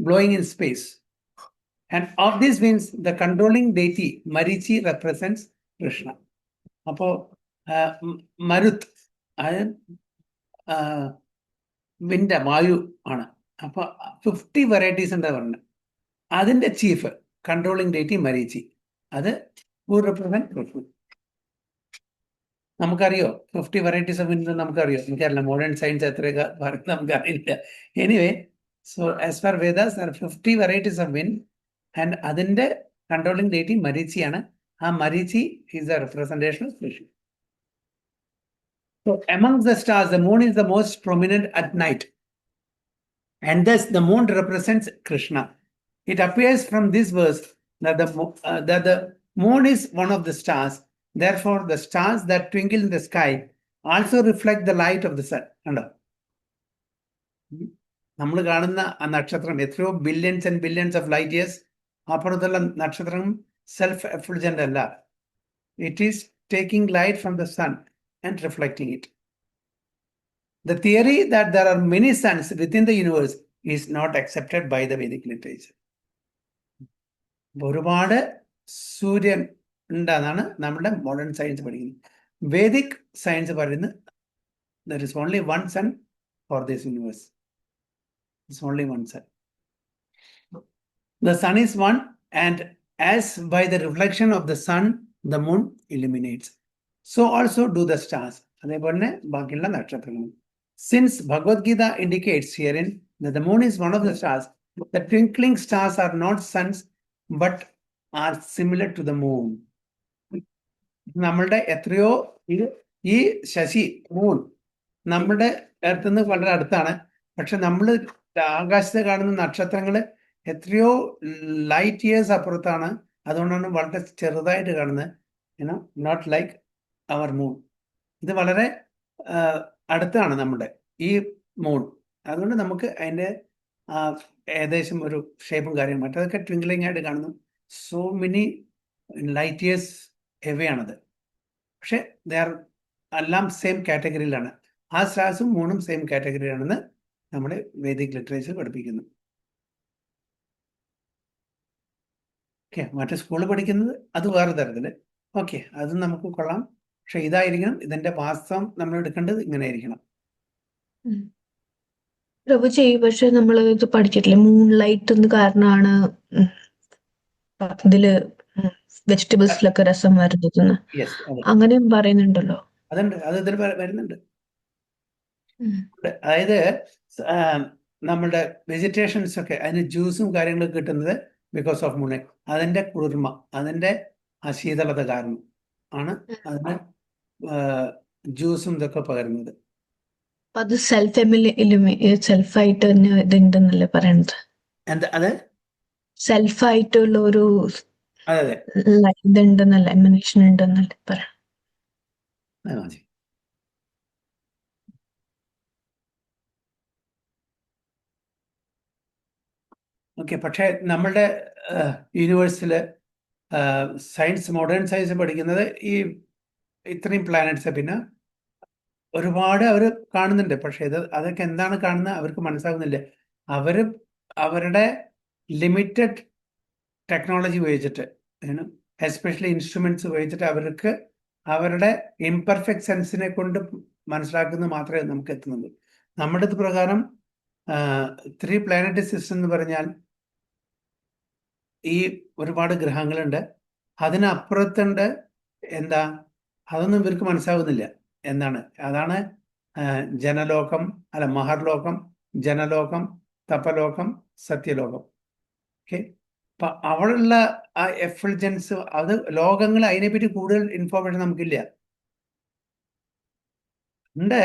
blowing in space. And of these winds, the controlling deity Marichi represents Krishna. അപ്പോൾ മരുത് അത് വിൻഡ് വായു ആണ്. അപ്പോൾ 50 varieties ഉണ്ട് പറഞ്ഞത്. അതിൻ്റെ chief controlling deity മരീച്ചി. അത് who represent Krishna. നമുക്കറിയോ 50 വെറൈറ്റീസ് ഓഫ് വിൻഡ്? നമുക്കറിയോ? എനിക്കറിയില്ല. മോഡേൺ സയൻസ് എത്രയൊക്കെ പറയുന്നത് നമുക്കറിയില്ല. Anyway, so as far Vedas are 50 varieties of wind. And അതിൻ്റെ കൺട്രോളിംഗ് ഡേറ്റി മരീച്ചിയാണ്. ആ Marichi is the representation of Krishna. So amongst the stars, the moon is the most prominent at night. And thus the moon represents Krishna. It appears from this verse that the moon is one of the stars. Therefore, the stars that twinkle in the sky also reflect the light of the sun. കണ്ടോ? നമ്മൾ കാണുന്ന ആ നക്ഷത്രം എത്രയോ billions and billions of light years അപ്പുറത്തുള്ള നക്ഷത്രം self effulgent അല്ല. It is taking light from the sun and reflecting it. The theory that there are many suns within the universe is not accepted by the Vedic literature. ഒരുപാട് സൂര്യൻ ഉണ്ടെന്നാണ് നമ്മുടെ modern science പഠിക്കുന്നത്. Vedic science പറയുന്നത് there is only one sun for this universe. It's only one sun. The sun is one, and as by the reflection of the sun, the moon illuminates. So also do the stars. അതേപോലെ ബാക്കിയുള്ള നക്ഷത്രങ്ങളും. Since Bhagavad Gita indicates herein that the moon is one of the stars, the twinkling stars are not suns but are similar to the moon. നമ്മളുടെ എത്രയോ ഈ Sasi moon നമ്മുടെ earth നിന്ന് വളരെ അടുത്താണ്. പക്ഷെ നമ്മൾ ആകാശത്ത് കാണുന്ന നക്ഷത്രങ്ങൾ എത്രയോ ലൈറ്റ് ഇയേഴ്സ് അപ്പുറത്താണ്. അതുകൊണ്ടാണ് വളരെ ചെറുതായിട്ട് കാണുന്നത്. Not like our moon. ഇത് വളരെ അടുത്താണ് നമ്മുടെ ഈ മൂൺ. അതുകൊണ്ട് നമുക്ക് അതിൻ്റെ ഏകദേശം ഒരു ഷേപ്പും കാര്യവും മറ്റതൊക്കെ ട്വിങ്കിളിംഗ് ആയിട്ട് കാണുന്നു. So many light years away ആണത്. പക്ഷെ എല്ലാം സെയിം കാറ്റഗറിയിലാണ്. ആ സ്റ്റാർസും മൂണും സെയിം കാറ്റഗറിയിലാണെന്ന് നമ്മുടെ വേദിക് ലിറ്ററേച്ചർ പഠിപ്പിക്കുന്നു. ഓക്കെ, മറ്റേ സ്കൂളിൽ പഠിക്കുന്നത് അത് വേറെ തരത്തിൽ. ഓക്കെ, അത് നമുക്ക് കൊള്ളാം. പക്ഷെ ഇതായിരിക്കണം ഇതിന്റെ വാസ്തവം നമ്മൾ എടുക്കേണ്ടത് ഇങ്ങനെ ആയിരിക്കണം. പ്രഭുജി, പക്ഷെ നമ്മൾ ഇത് പഠിച്ചിട്ടില്ലേ, മൂൺ ലൈറ്റ് എന്ന് കാരണമാണ് ഇതില് വെജിറ്റബിൾസിലൊക്കെ രസം വരുന്നത്. അങ്ങനെയും പറയുന്നുണ്ടല്ലോ. അതുണ്ട്, അത് ഇതിൽ വരുന്നുണ്ട്. അതായത് നമ്മളുടെ വെജിറ്റേഷൻസ് ഒക്കെ അതിന് ജ്യൂസും കാര്യങ്ങളൊക്കെ കിട്ടുന്നത് ബിക്കോസ് ഓഫ് മൂൺ. അതിന്റെ കുളിർമ, അതിന്റെ ആ ശീതളത കാരണം ആണ് അതിന് ജ്യൂസും ഇതൊക്കെ പകരുന്നത്. അത് സെൽഫായിട്ട് തന്നെ ഇതുണ്ടെന്നല്ലേ പറയണത്? എന്താ അത്? സെൽഫായിട്ടുള്ള ഒരു അതെ ഇതുണ്ടെന്നല്ലേ, എമിനേഷൻ ഉണ്ടെന്നല്ലേ പറയാം. ഓക്കെ, പക്ഷെ നമ്മളുടെ യൂണിവേഴ്സില് സയൻസ്, മോഡേൺ സയൻസ് പഠിക്കുന്നത് ഈ ഇത്രയും പ്ലാനറ്റ്സ് പിന്നെ ഒരുപാട് അവർ കാണുന്നുണ്ട്. പക്ഷെ അതൊക്കെ എന്താണ് കാണുന്നത് അവർക്ക് മനസ്സിലാകുന്നില്ല. അവരുടെ ലിമിറ്റഡ് ടെക്നോളജി ഉപയോഗിച്ചിട്ട്, എസ്പെഷ്യലി ഇൻസ്ട്രുമെന്റ്സ് ഉപയോഗിച്ചിട്ട് അവർക്ക് അവരുടെ ഇംപെർഫെക്റ്റ് സെൻസിനെ കൊണ്ട് മനസ്സിലാക്കുന്നത് മാത്രമേ നമുക്ക് എത്തുന്നുള്ളൂ. നമ്മുടെ ഇത് പ്രകാരം 3 പ്ലാനറ്ററി സിസ്റ്റം എന്ന് പറഞ്ഞാൽ ഈ ഒരുപാട് ഗ്രഹങ്ങളുണ്ട്. അതിനപ്പുറത്തുണ്ട് എന്താ, അതൊന്നും ഇവർക്ക് മനസ്സിലാവുന്നില്ല എന്താണ്. അതാണ് ജനലോകം അല്ല മഹർലോകം, ജനലോകം, തപലോകം, സത്യലോകം. ഓക്കെ, അപ്പൊ അവിടെയുള്ള ആ എഫൾജൻസ്, അത് ലോകങ്ങൾ അതിനെപ്പറ്റി കൂടുതൽ ഇൻഫോർമേഷൻ നമുക്കില്ല. ഉണ്ട്,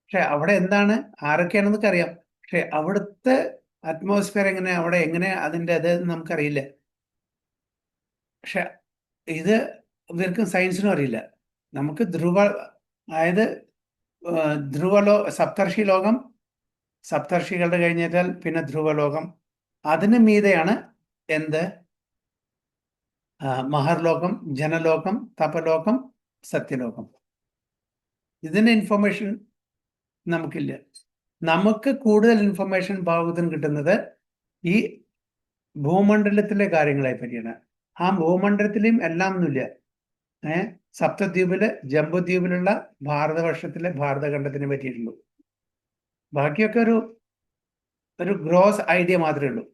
പക്ഷെ അവിടെ എന്താണ് ആരൊക്കെയാണെന്നൊക്കെ അറിയാം, പക്ഷെ അവിടുത്തെ അറ്റ്മോസ്ഫിയർ എങ്ങനെ, അവിടെ എങ്ങനെ അതിൻ്റെ അത് നമുക്കറിയില്ല. പക്ഷെ ഇത് ഇവർക്കും സയൻസിനും അറിയില്ല. നമുക്ക് അതായത് സപ്തർഷി ലോകം, സപ്തർഷികളുടെ കഴിഞ്ഞാൽ പിന്നെ ധ്രുവലോകം, അതിന് മീതെയാണ് എന്ത് മഹർലോകം, ജനലോകം, തപലോകം, സത്യലോകം. ഇതിന്റെ ഇൻഫർമേഷൻ നമുക്കില്ല. നമുക്ക് കൂടുതൽ ഇൻഫർമേഷൻ ഭാഗത്തുനിന്ന് കിട്ടുന്നത് ഈ ഭൂമണ്ഡലത്തിലെ കാര്യങ്ങളെ പറ്റിയാണ്. ആ ഭൂമണ്ഡലത്തിലും എല്ലാം ഒന്നുമില്ല. സപ്തദ്വീപില്, ജംബുദ്വീപിലുള്ള ഭാരതവർഷത്തിലെ ഭാരതഖണ്ഡത്തിനെ പറ്റിയിട്ടുള്ളൂ. ബാക്കിയൊക്കെ ഒരു ഗ്രോസ് ഐഡിയ മാത്രമേ ഉള്ളൂ,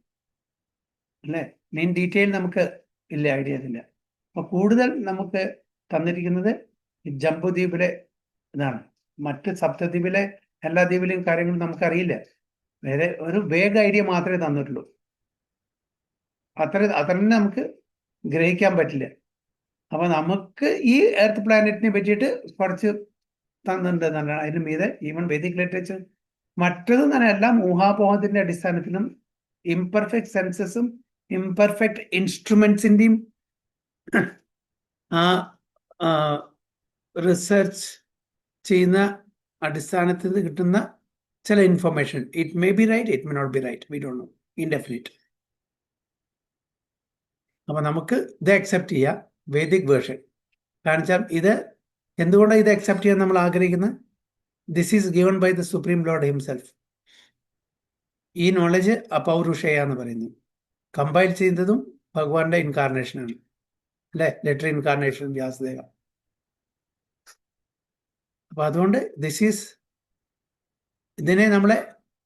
അല്ലേ? മെയിൻ ഡീറ്റെയിൽ നമുക്ക് ഇല്ല, ഐഡിയ ഇല്ല. അപ്പൊ കൂടുതൽ നമുക്ക് തന്നിരിക്കുന്നത് ജംബുദ്വീപിലെ ഇതാണ്. മറ്റ് സപ്തദ്വീപിലെ എല്ലാ ദ്വീപിലെയും കാര്യങ്ങൾ നമുക്കറിയില്ല. വേറെ ഒരു വേഗ ഐഡിയ മാത്രമേ തന്നിട്ടുള്ളൂ. അത്രയും നമുക്ക് ഗ്രഹിക്കാൻ പറ്റില്ല. അപ്പൊ നമുക്ക് ഈ എർത്ത് പ്ലാനറ്റിനെ പറ്റിയിട്ട് കുറച്ച് തന്നിട്ടുണ്ട് എന്നാണ്. അതിന് മീതെ ഈവൻ വേദിക് ലിറ്ററേച്ചർ മറ്റത് തന്നെ എല്ലാം ഊഹാപോഹത്തിന്റെ അടിസ്ഥാനത്തിലും ഇംപെർഫെക്റ്റ് സെൻസസും ഇംപെർഫെക്റ്റ് ഇൻസ്ട്രുമെന്റ്സിന്റെയും റിസർച്ച് ചെയ്യുന്ന അടിസ്ഥാനത്തിൽ നിന്ന് കിട്ടുന്ന ചില information. It may be right, it may not be right, we don't know, indefinite. അപ്പൊ നമുക്ക് ഇത് അക്സെപ്റ്റ് ചെയ്യാം, വേദിക് വേർഷൻ. കാരണം വെച്ചാൽ ഇത് എന്തുകൊണ്ടാണ് ഇത് അക്സെപ്റ്റ് ചെയ്യാൻ നമ്മൾ ആഗ്രഹിക്കുന്നത്? This is given by the supreme Lord himself. ഈ നോളജ് അപൗരുഷേയ എന്ന് പറയുന്നു. കമ്പൈൽ ചെയ്യുന്നതും ഭഗവാന്റെ ഇൻകാർണേഷനാണ്, അല്ലെ? Later incarnation Vyasadeva. അപ്പൊ അതുകൊണ്ട് ഇതിനെ നമ്മളെ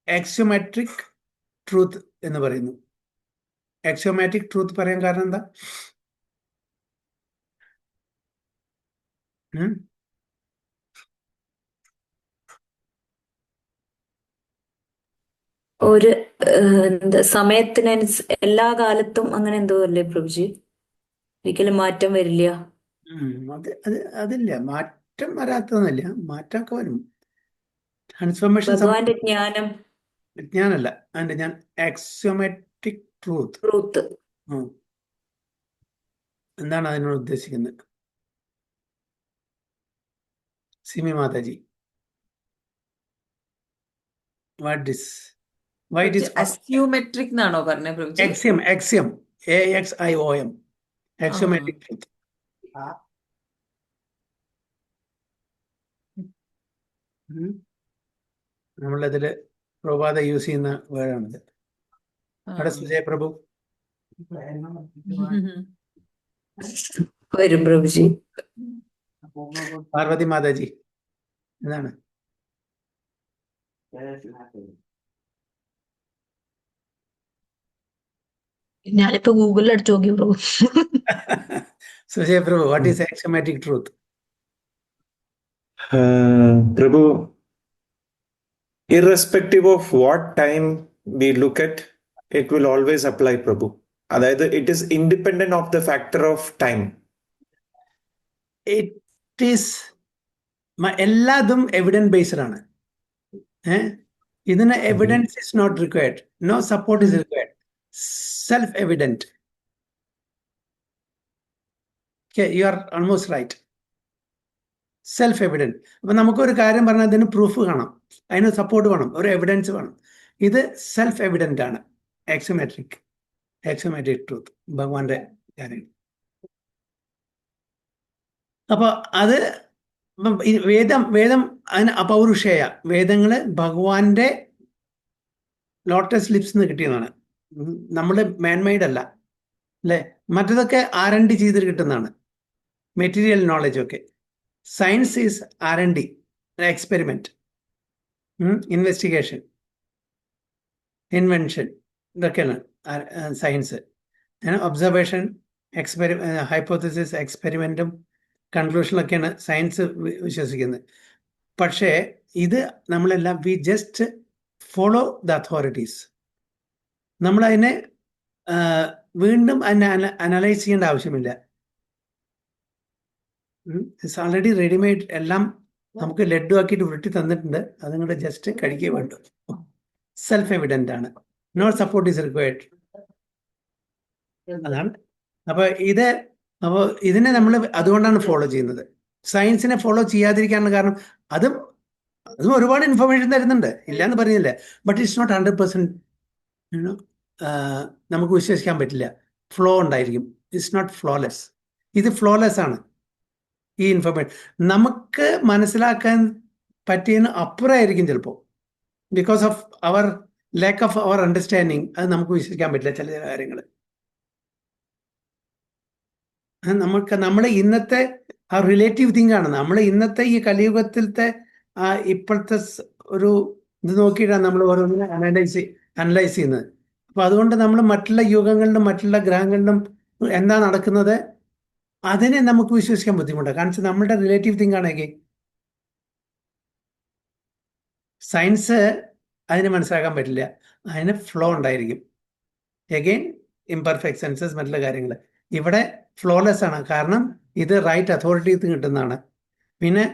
ആക്സിയോമാട്രിക് ട്രൂത്ത് എന്ന് പറയുന്നു. ആക്സിയോമാറ്റിക് ട്രൂത്ത് പറയാൻ കാരണം എന്താ? ഒരു എന്താ എല്ലാ കാലത്തും അങ്ങനെ എന്തോ അല്ലേ പ്രഭുജി? ഒരിക്കലും മാറ്റം വരില്ല. അതില്ല, മാറ്റം വരാത്തതൊന്നുമില്ല, മാറ്റമൊക്കെ വരും. ട്രാൻസ്ഫോർമേഷൻ ഭഗവാന്റെ ജ്ഞാനം, വിജ്ഞാനല്ല, അതിന്റെ ഞാൻ ആക്സിയോമാറ്റിക് ട്രൂത്ത് എന്താണ് അതിനോട് ഉദ്ദേശിക്കുന്നത്? സിമി മാതാജി, അസ്യൂമെട്രിക് എന്നാണോ പറഞ്ഞത് Prabhuji? Axiom AXIOM axiomatic truth. നമ്മളതില് പ്രഭാത യൂസ് ചെയ്യുന്ന വേർഡാണിത്. അവിടെ സുജയ പ്രഭു വരും പ്രഭുജി. പാർവതി മാതാജി, ഇതാണ്. ഞാനിപ്പോ ഗൂഗിളിൽ അടിച്ചു നോക്കി Prabhu. Sujaya Prabhu, what is axiomatic truth? Prabhu, irrespective of what time we look at, it will always apply, Prabhu. അതായത് it is independent of the factor of time. It is എല്ലാതും എവിഡൻസ് ബേസ്ഡ് ആണ്. ഇതിന് evidence is not required, no support is required, self evident. You are almost right, self evident. അപ്പൊ നമുക്കൊരു കാര്യം പറഞ്ഞാൽ അതിന് proof കാണാം, അതിന് സപ്പോർട്ട് വേണം, ഒരു എവിഡൻസ് വേണം. ഇത് സെൽഫ് എവിഡന്റ് ആണ് ആക്സിയോമാറ്റിക് ട്രൂത്ത്, ഭഗവാന്റെ കാര്യം. അപ്പൊ അത് വേദം അതിന് അപൗരുഷേയ, വേദങ്ങള് ഭഗവാന്റെ ലോട്ടസ് ലിപ്സ് നിന്ന് കിട്ടിയതാണ്, നമ്മള് മാൻമെയ്ഡ് അല്ല, അല്ലെ? മറ്റതൊക്കെ R&D ചെയ്തിട്ട് കിട്ടുന്നതാണ്, മെറ്റീരിയൽ നോളജ് ഒക്കെ. Science is R&D, experiment, investigation, invention, ഇതൊക്കെയാണ് സയൻസ്. ഒബ്സർവേഷൻ, ഹൈപ്പോത്തസിസ്, എക്സ്പെരിമെന്റും കൺക്ലൂഷനൊക്കെയാണ് സയൻസ് വിശ്വസിക്കുന്നത്. പക്ഷേ ഇത് നമ്മളെല്ലാം we just follow the authorities. നമ്മളതിനെ വീണ്ടും അതിനെ അനലൈസ് ചെയ്യേണ്ട ആവശ്യമില്ല. It's already readymade. എല്ലാം നമുക്ക് ലഡ്ഡു ആക്കിയിട്ട് ഉരുട്ടി തന്നിട്ടുണ്ട്. അതുകൊണ്ട് ജസ്റ്റ് കഴിക്കേ വേണ്ടു. സെൽഫ് എവിഡന്റ് ആണ്. No support is required. അതാണ്. അപ്പോൾ ഇതിനെ നമ്മൾ അതുകൊണ്ടാണ് ഫോളോ ചെയ്യുന്നത്. സയൻസിനെ ഫോളോ ചെയ്യാതിരിക്കാനുള്ള കാരണം അതും ഒരുപാട് ഇൻഫർമേഷൻ തരുന്നുണ്ട്, ഇല്ലാന്ന് പറയുന്നില്ല. ബട്ട് ഇറ്റ്സ് നോട്ട് 100% നമുക്ക് വിശ്വസിക്കാൻ പറ്റില്ല. ഫ്ലോ ഉണ്ടായിരിക്കും. It's not flawless. ഇത് ഫ്ലോലെസ് ആണ്. ഈ ഇൻഫർമേഷൻ നമുക്ക് മനസ്സിലാക്കാൻ പറ്റിയതിന് അപ്പുറമായിരിക്കും ചിലപ്പോൾ. Because of our lack of our understanding. അത് നമുക്ക് വിശ്വസിക്കാൻ പറ്റില്ല ചില കാര്യങ്ങൾ. നമ്മൾ ഇന്നത്തെ ആ റിലേറ്റീവ് തിങ്ക് ആണ്. നമ്മൾ ഇന്നത്തെ ഈ കലിയുഗത്തിലത്തെ ഇപ്പോഴത്തെ ഒരു ഇത് നോക്കിയിട്ടാണ് നമ്മൾ ഓരോന്നിനെ അനലൈസ് ചെയ്യുന്നത്. അപ്പൊ അതുകൊണ്ട് നമ്മൾ മറ്റുള്ള യുഗങ്ങളിലും മറ്റുള്ള ഗ്രഹങ്ങളിലും എന്താ നടക്കുന്നത് അതിനെ നമുക്ക് വിശ്വസിക്കാൻ ബുദ്ധിമുട്ടാണ്. കാരണം നമ്മളുടെ റിലേറ്റീവ് തിങ്ക് ആണെങ്കിൽ സയൻസ് അതിനെ മനസ്സിലാക്കാൻ പറ്റില്ല. അതിന് ഫ്ലോ ഉണ്ടായിരിക്കും. എഗെയിൻ ഇംപെർഫെക്റ്റ് സെൻസസ് മറ്റുള്ള കാര്യങ്ങൾ. ഇവിടെ ഫ്ലോലെസ് ആണ്. കാരണം ഇത് റൈറ്റ് അതോറിറ്റിയിൽ കിട്ടുന്നതാണ്. പിന്നെ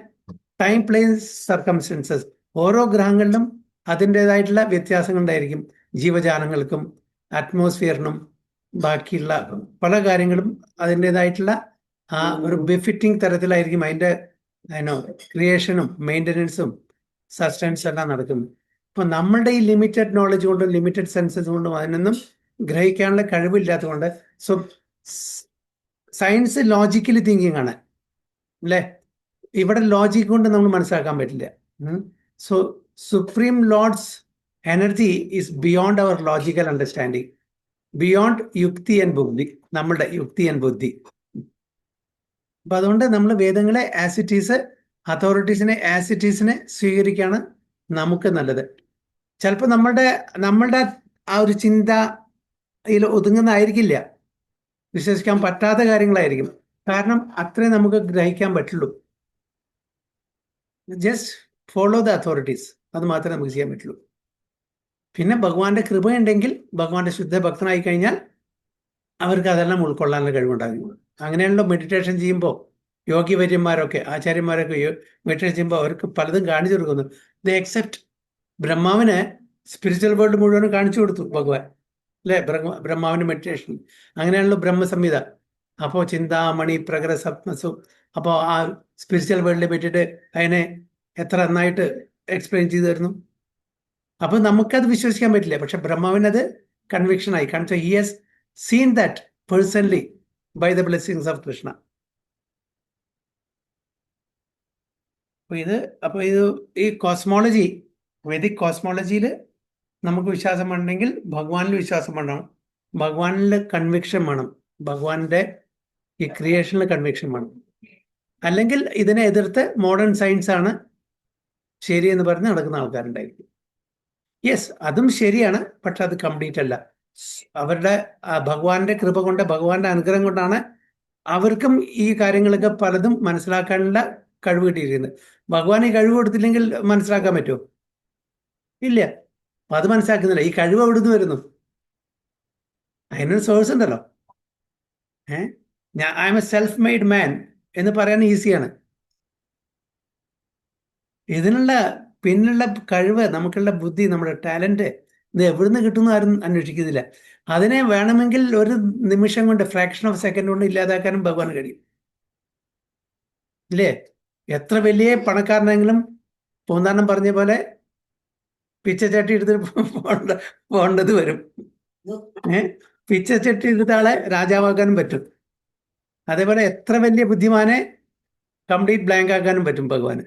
ടൈം പ്ലേസ് സർക്കംസ്റ്റൻസസ്. ഓരോ ഗ്രഹങ്ങളിലും അതിൻ്റെതായിട്ടുള്ള വ്യത്യാസങ്ങൾ ഉണ്ടായിരിക്കും. ജീവജാലങ്ങൾക്കും അറ്റ്മോസ്ഫിയറിനും ബാക്കിയുള്ള പല കാര്യങ്ങളും അതിൻ്റെതായിട്ടുള്ള ആ ഒരു ബെഫിറ്റിംഗ് തരത്തിലായിരിക്കും അതിൻ്റെ ക്രിയേഷനും മെയിൻ്റനൻസും സസ്റ്റൻസും എല്ലാം നടക്കുന്നു. അപ്പോൾ നമ്മളുടെ ഈ ലിമിറ്റഡ് നോളജ് കൊണ്ടും ലിമിറ്റഡ് സെൻസസ് കൊണ്ടും അതിനൊന്നും ഗ്രഹിക്കാനുള്ള കഴിവില്ലാത്തതുകൊണ്ട് സയൻസ് ലോജിക്കലി തിങ്കിങ് ആണ് അല്ലേ. ഇവിടെ ലോജിക് കൊണ്ട് നമ്മൾ മനസ്സിലാക്കാൻ പറ്റില്ല. So supreme lord's energy is beyond our logical understanding, beyond യുക്തി ആൻഡ് ബുദ്ധി, നമ്മളുടെ യുക്തി ആൻഡ് ബുദ്ധി. അപ്പൊ അതുകൊണ്ട് നമ്മൾ വേദങ്ങളെ ആസിറ്റീസ്, അതോറിറ്റീസിനെ ആസിറ്റീസിനെ സ്വീകരിക്കുകയാണ് നമുക്ക് നല്ലത്. ചിലപ്പോൾ നമ്മളുടെ ആ ഒരു ചിന്തയിൽ ഒതുങ്ങുന്നതായിരിക്കില്ല, വിശ്വസിക്കാൻ പറ്റാത്ത കാര്യങ്ങളായിരിക്കും. കാരണം അത്രേ നമുക്ക് ഗ്രഹിക്കാൻ പറ്റുള്ളൂ. ജസ്റ്റ് ഫോളോ ദ അതോറിറ്റീസ്, അത് മാത്രമേ നമുക്ക് ചെയ്യാൻ പറ്റുള്ളൂ. പിന്നെ ഭഗവാന്റെ കൃപയുണ്ടെങ്കിൽ, ഭഗവാന്റെ ശുദ്ധ ഭക്തനായി കഴിഞ്ഞാൽ അവർക്ക് അതെല്ലാം ഉൾക്കൊള്ളാനുള്ള കഴിവുണ്ടാകും. അങ്ങനെയാണല്ലോ മെഡിറ്റേഷൻ ചെയ്യുമ്പോൾ യോഗിവര്യന്മാരൊക്കെ ആചാര്യന്മാരൊക്കെ മെഡിറ്റേഷൻ ചെയ്യുമ്പോൾ അവർക്ക് പലതും കാണിച്ചു കൊടുക്കുന്നു. ദ എക്സെപ്റ്റ് ബ്രഹ്മാവിന് സ്പിരിച്വൽ വേൾഡ് മുഴുവനും കാണിച്ചു കൊടുത്തു ഭഗവാൻ അല്ലേ. ബ്രഹ്മാവിന് മെഡിറ്റേഷൻ അങ്ങനെയാണല്ലോ ബ്രഹ്മസംഹിത. അപ്പോൾ ചിന്താമണി പ്രകര സപ്നസു. അപ്പോൾ ആ സ്പിരിച്വൽ വേൾഡിനെ പറ്റിയിട്ട് അതിനെ എത്ര നന്നായിട്ട് എക്സ്പ്ലെയിൻ ചെയ്തു തരുന്നു. അപ്പോൾ നമുക്കത് വിശ്വസിക്കാൻ പറ്റില്ല. പക്ഷെ ബ്രഹ്മാവിനത് കൺവിക്ഷനായി. കാരണം he has seen that personally by the blessings of Krishna. അപ്പോൾ ഇത് ഈ കോസ്മോളജി, വേദിക് കോസ്മോളജിയിൽ നമുക്ക് വിശ്വാസം വേണമെങ്കിൽ ഭഗവാനിൽ വിശ്വാസം വേണം, ഭഗവാനിൽ കൺവിക്ഷൻ വേണം, ഭഗവാന്റെ ഈ ക്രിയേഷനിൽ കൺവിക്ഷൻ വേണം. അല്ലെങ്കിൽ ഇതിനെ എതിർത്ത് മോഡേൺ സയൻസ് ആണ് ശരിയെന്ന് പറഞ്ഞ് നടക്കുന്ന ആൾക്കാരുണ്ടായിരിക്കും. യെസ്, അതും ശരിയാണ്, പക്ഷെ അത് കംപ്ലീറ്റ് അല്ല. അവരുടെ ഭഗവാന്റെ കൃപ കൊണ്ട്, ഭഗവാന്റെ അനുഗ്രഹം കൊണ്ടാണ് അവർക്കും ഈ കാര്യങ്ങളൊക്കെ പലതും മനസ്സിലാക്കാനുള്ള കഴിവ് കിട്ടിയിരിക്കുന്നത്. ഭഗവാൻ ഈ കഴിവ് കൊടുത്തില്ലെങ്കിൽ മനസ്സിലാക്കാൻ പറ്റുമോ? ഇല്ല. അപ്പൊ അത് മനസ്സിലാക്കുന്നില്ല. ഈ കഴിവ് എവിടുന്ന് വരുന്നു? അതിനൊരു സോഴ്സ് ഉണ്ടല്ലോ. I M A self made മാൻ എന്ന് പറയാൻ ഈസിയാണ്. ഇതിനുള്ള പിന്നുള്ള കഴിവ്, നമുക്കുള്ള ബുദ്ധി, നമ്മുടെ ടാലന്റ് ഇത് എവിടുന്ന് കിട്ടുന്നു ആരും അന്വേഷിക്കുന്നില്ല. അതിനെ വേണമെങ്കിൽ ഒരു നിമിഷം കൊണ്ട്, ഫ്രാക്ഷൻ ഓഫ് സെക്കൻഡ് കൊണ്ട് ഇല്ലാതാക്കാനും ഭഗവാൻ കഴിയും ഇല്ലേ. എത്ര വലിയ പണക്കാരനെങ്കിലും പൂന്താനം പറഞ്ഞ പോലെ പിച്ചച്ചട്ടി എടുത്ത് പോകേണ്ടത് വരും. പിച്ചച്ചട്ടി എടുത്ത ആളെ രാജാവാക്കാനും പറ്റും. അതേപോലെ എത്ര വലിയ ബുദ്ധിമാനെ കംപ്ലീറ്റ് ബ്ലാങ്ക് ആക്കാനും പറ്റും ഭഗവാന്.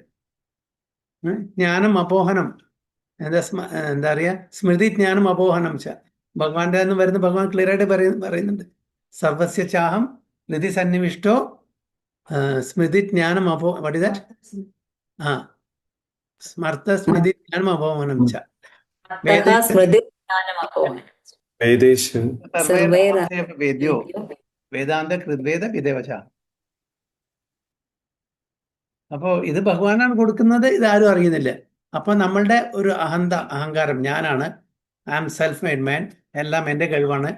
ജ്ഞാനം അപോഹനം, എന്താ പറയാ, സ്മൃതി ജ്ഞാനം അപോഹനം ഭഗവാന്റെ എന്ന് വരുന്ന ഭഗവാൻ ക്ലിയർ ആയിട്ട് പറയുന്നുണ്ട്. സർവസ്യ ചാഹം ഹൃദി സന്നിവിഷ്ടോ സ്മൃതി ജ്ഞാനം what is that? സ്മർത്ഥ സ്മൃതി ജ്ഞാനം അപോഹനം വേദ്യോ വേദാന്ത കൃദ്വേദ വിദേവച. അപ്പോ ഇത് ഭഗവാനാണ് കൊടുക്കുന്നത്, ഇതാരും അറിയുന്നില്ല. അപ്പൊ നമ്മളുടെ ഒരു അഹങ്കാരം, ഞാനാണ്, I am self made man, എല്ലാം എൻ്റെ കഴിവാണ്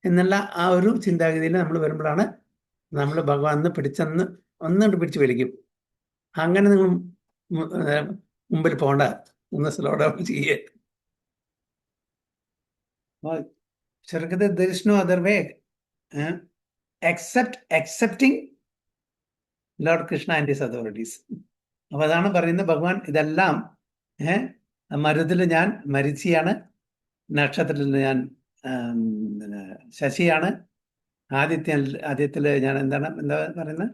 എന്നുള്ള ആ ഒരു ചിന്താഗതിയിൽ നമ്മൾ വരുമ്പോഴാണ് നമ്മൾ ഭഗവാൻ പിടിച്ചെന്ന് ഒന്നുകൊണ്ട് പിടിച്ചു വലിക്കും. അങ്ങനെ നിങ്ങൾ മുമ്പിൽ പോകണ്ട, ഒന്ന് സ്ലോ ഡൗൺ ചെയ്യേ. ചെറുക്കത് there is no other way except accepting Lord Krishna and his authorities. അപ്പൊ അതാണ് പറയുന്നത് ഭഗവാൻ ഇതെല്ലാം മരുതിൽ ഞാൻ മരിച്ചിയാണ്, നക്ഷത്രത്തിൽ ഞാൻ ശശിയാണ്, ആദ്യത്തില് ഞാൻ എന്താ പറയുന്നത്,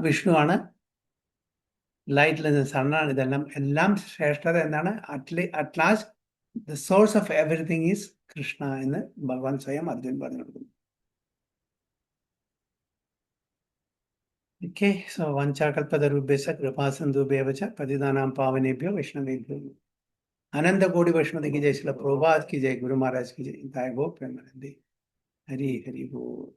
വിഷ്ണുവാണ്, ലൈറ്റിൽ സണ്ണാണ്. എല്ലാം ശ്രേഷ്ഠത എന്താണ്? At last the source of everything is Krishna എന്ന് ഭഗവാൻ സ്വയം അർജുൻ പറഞ്ഞു കൊടുക്കുന്നു. Okay, so vanchakalpatarubhyasya kripasindhubhyev cha patitanam pavanebhyo vaishnavebhyo ananda kodi vaishnavati ki jai, Srila Prabhupada ki jai, Guru Maharaj ki jai, Jai Go Premanande. Hari Hari Bo.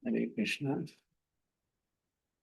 Hare Krishna.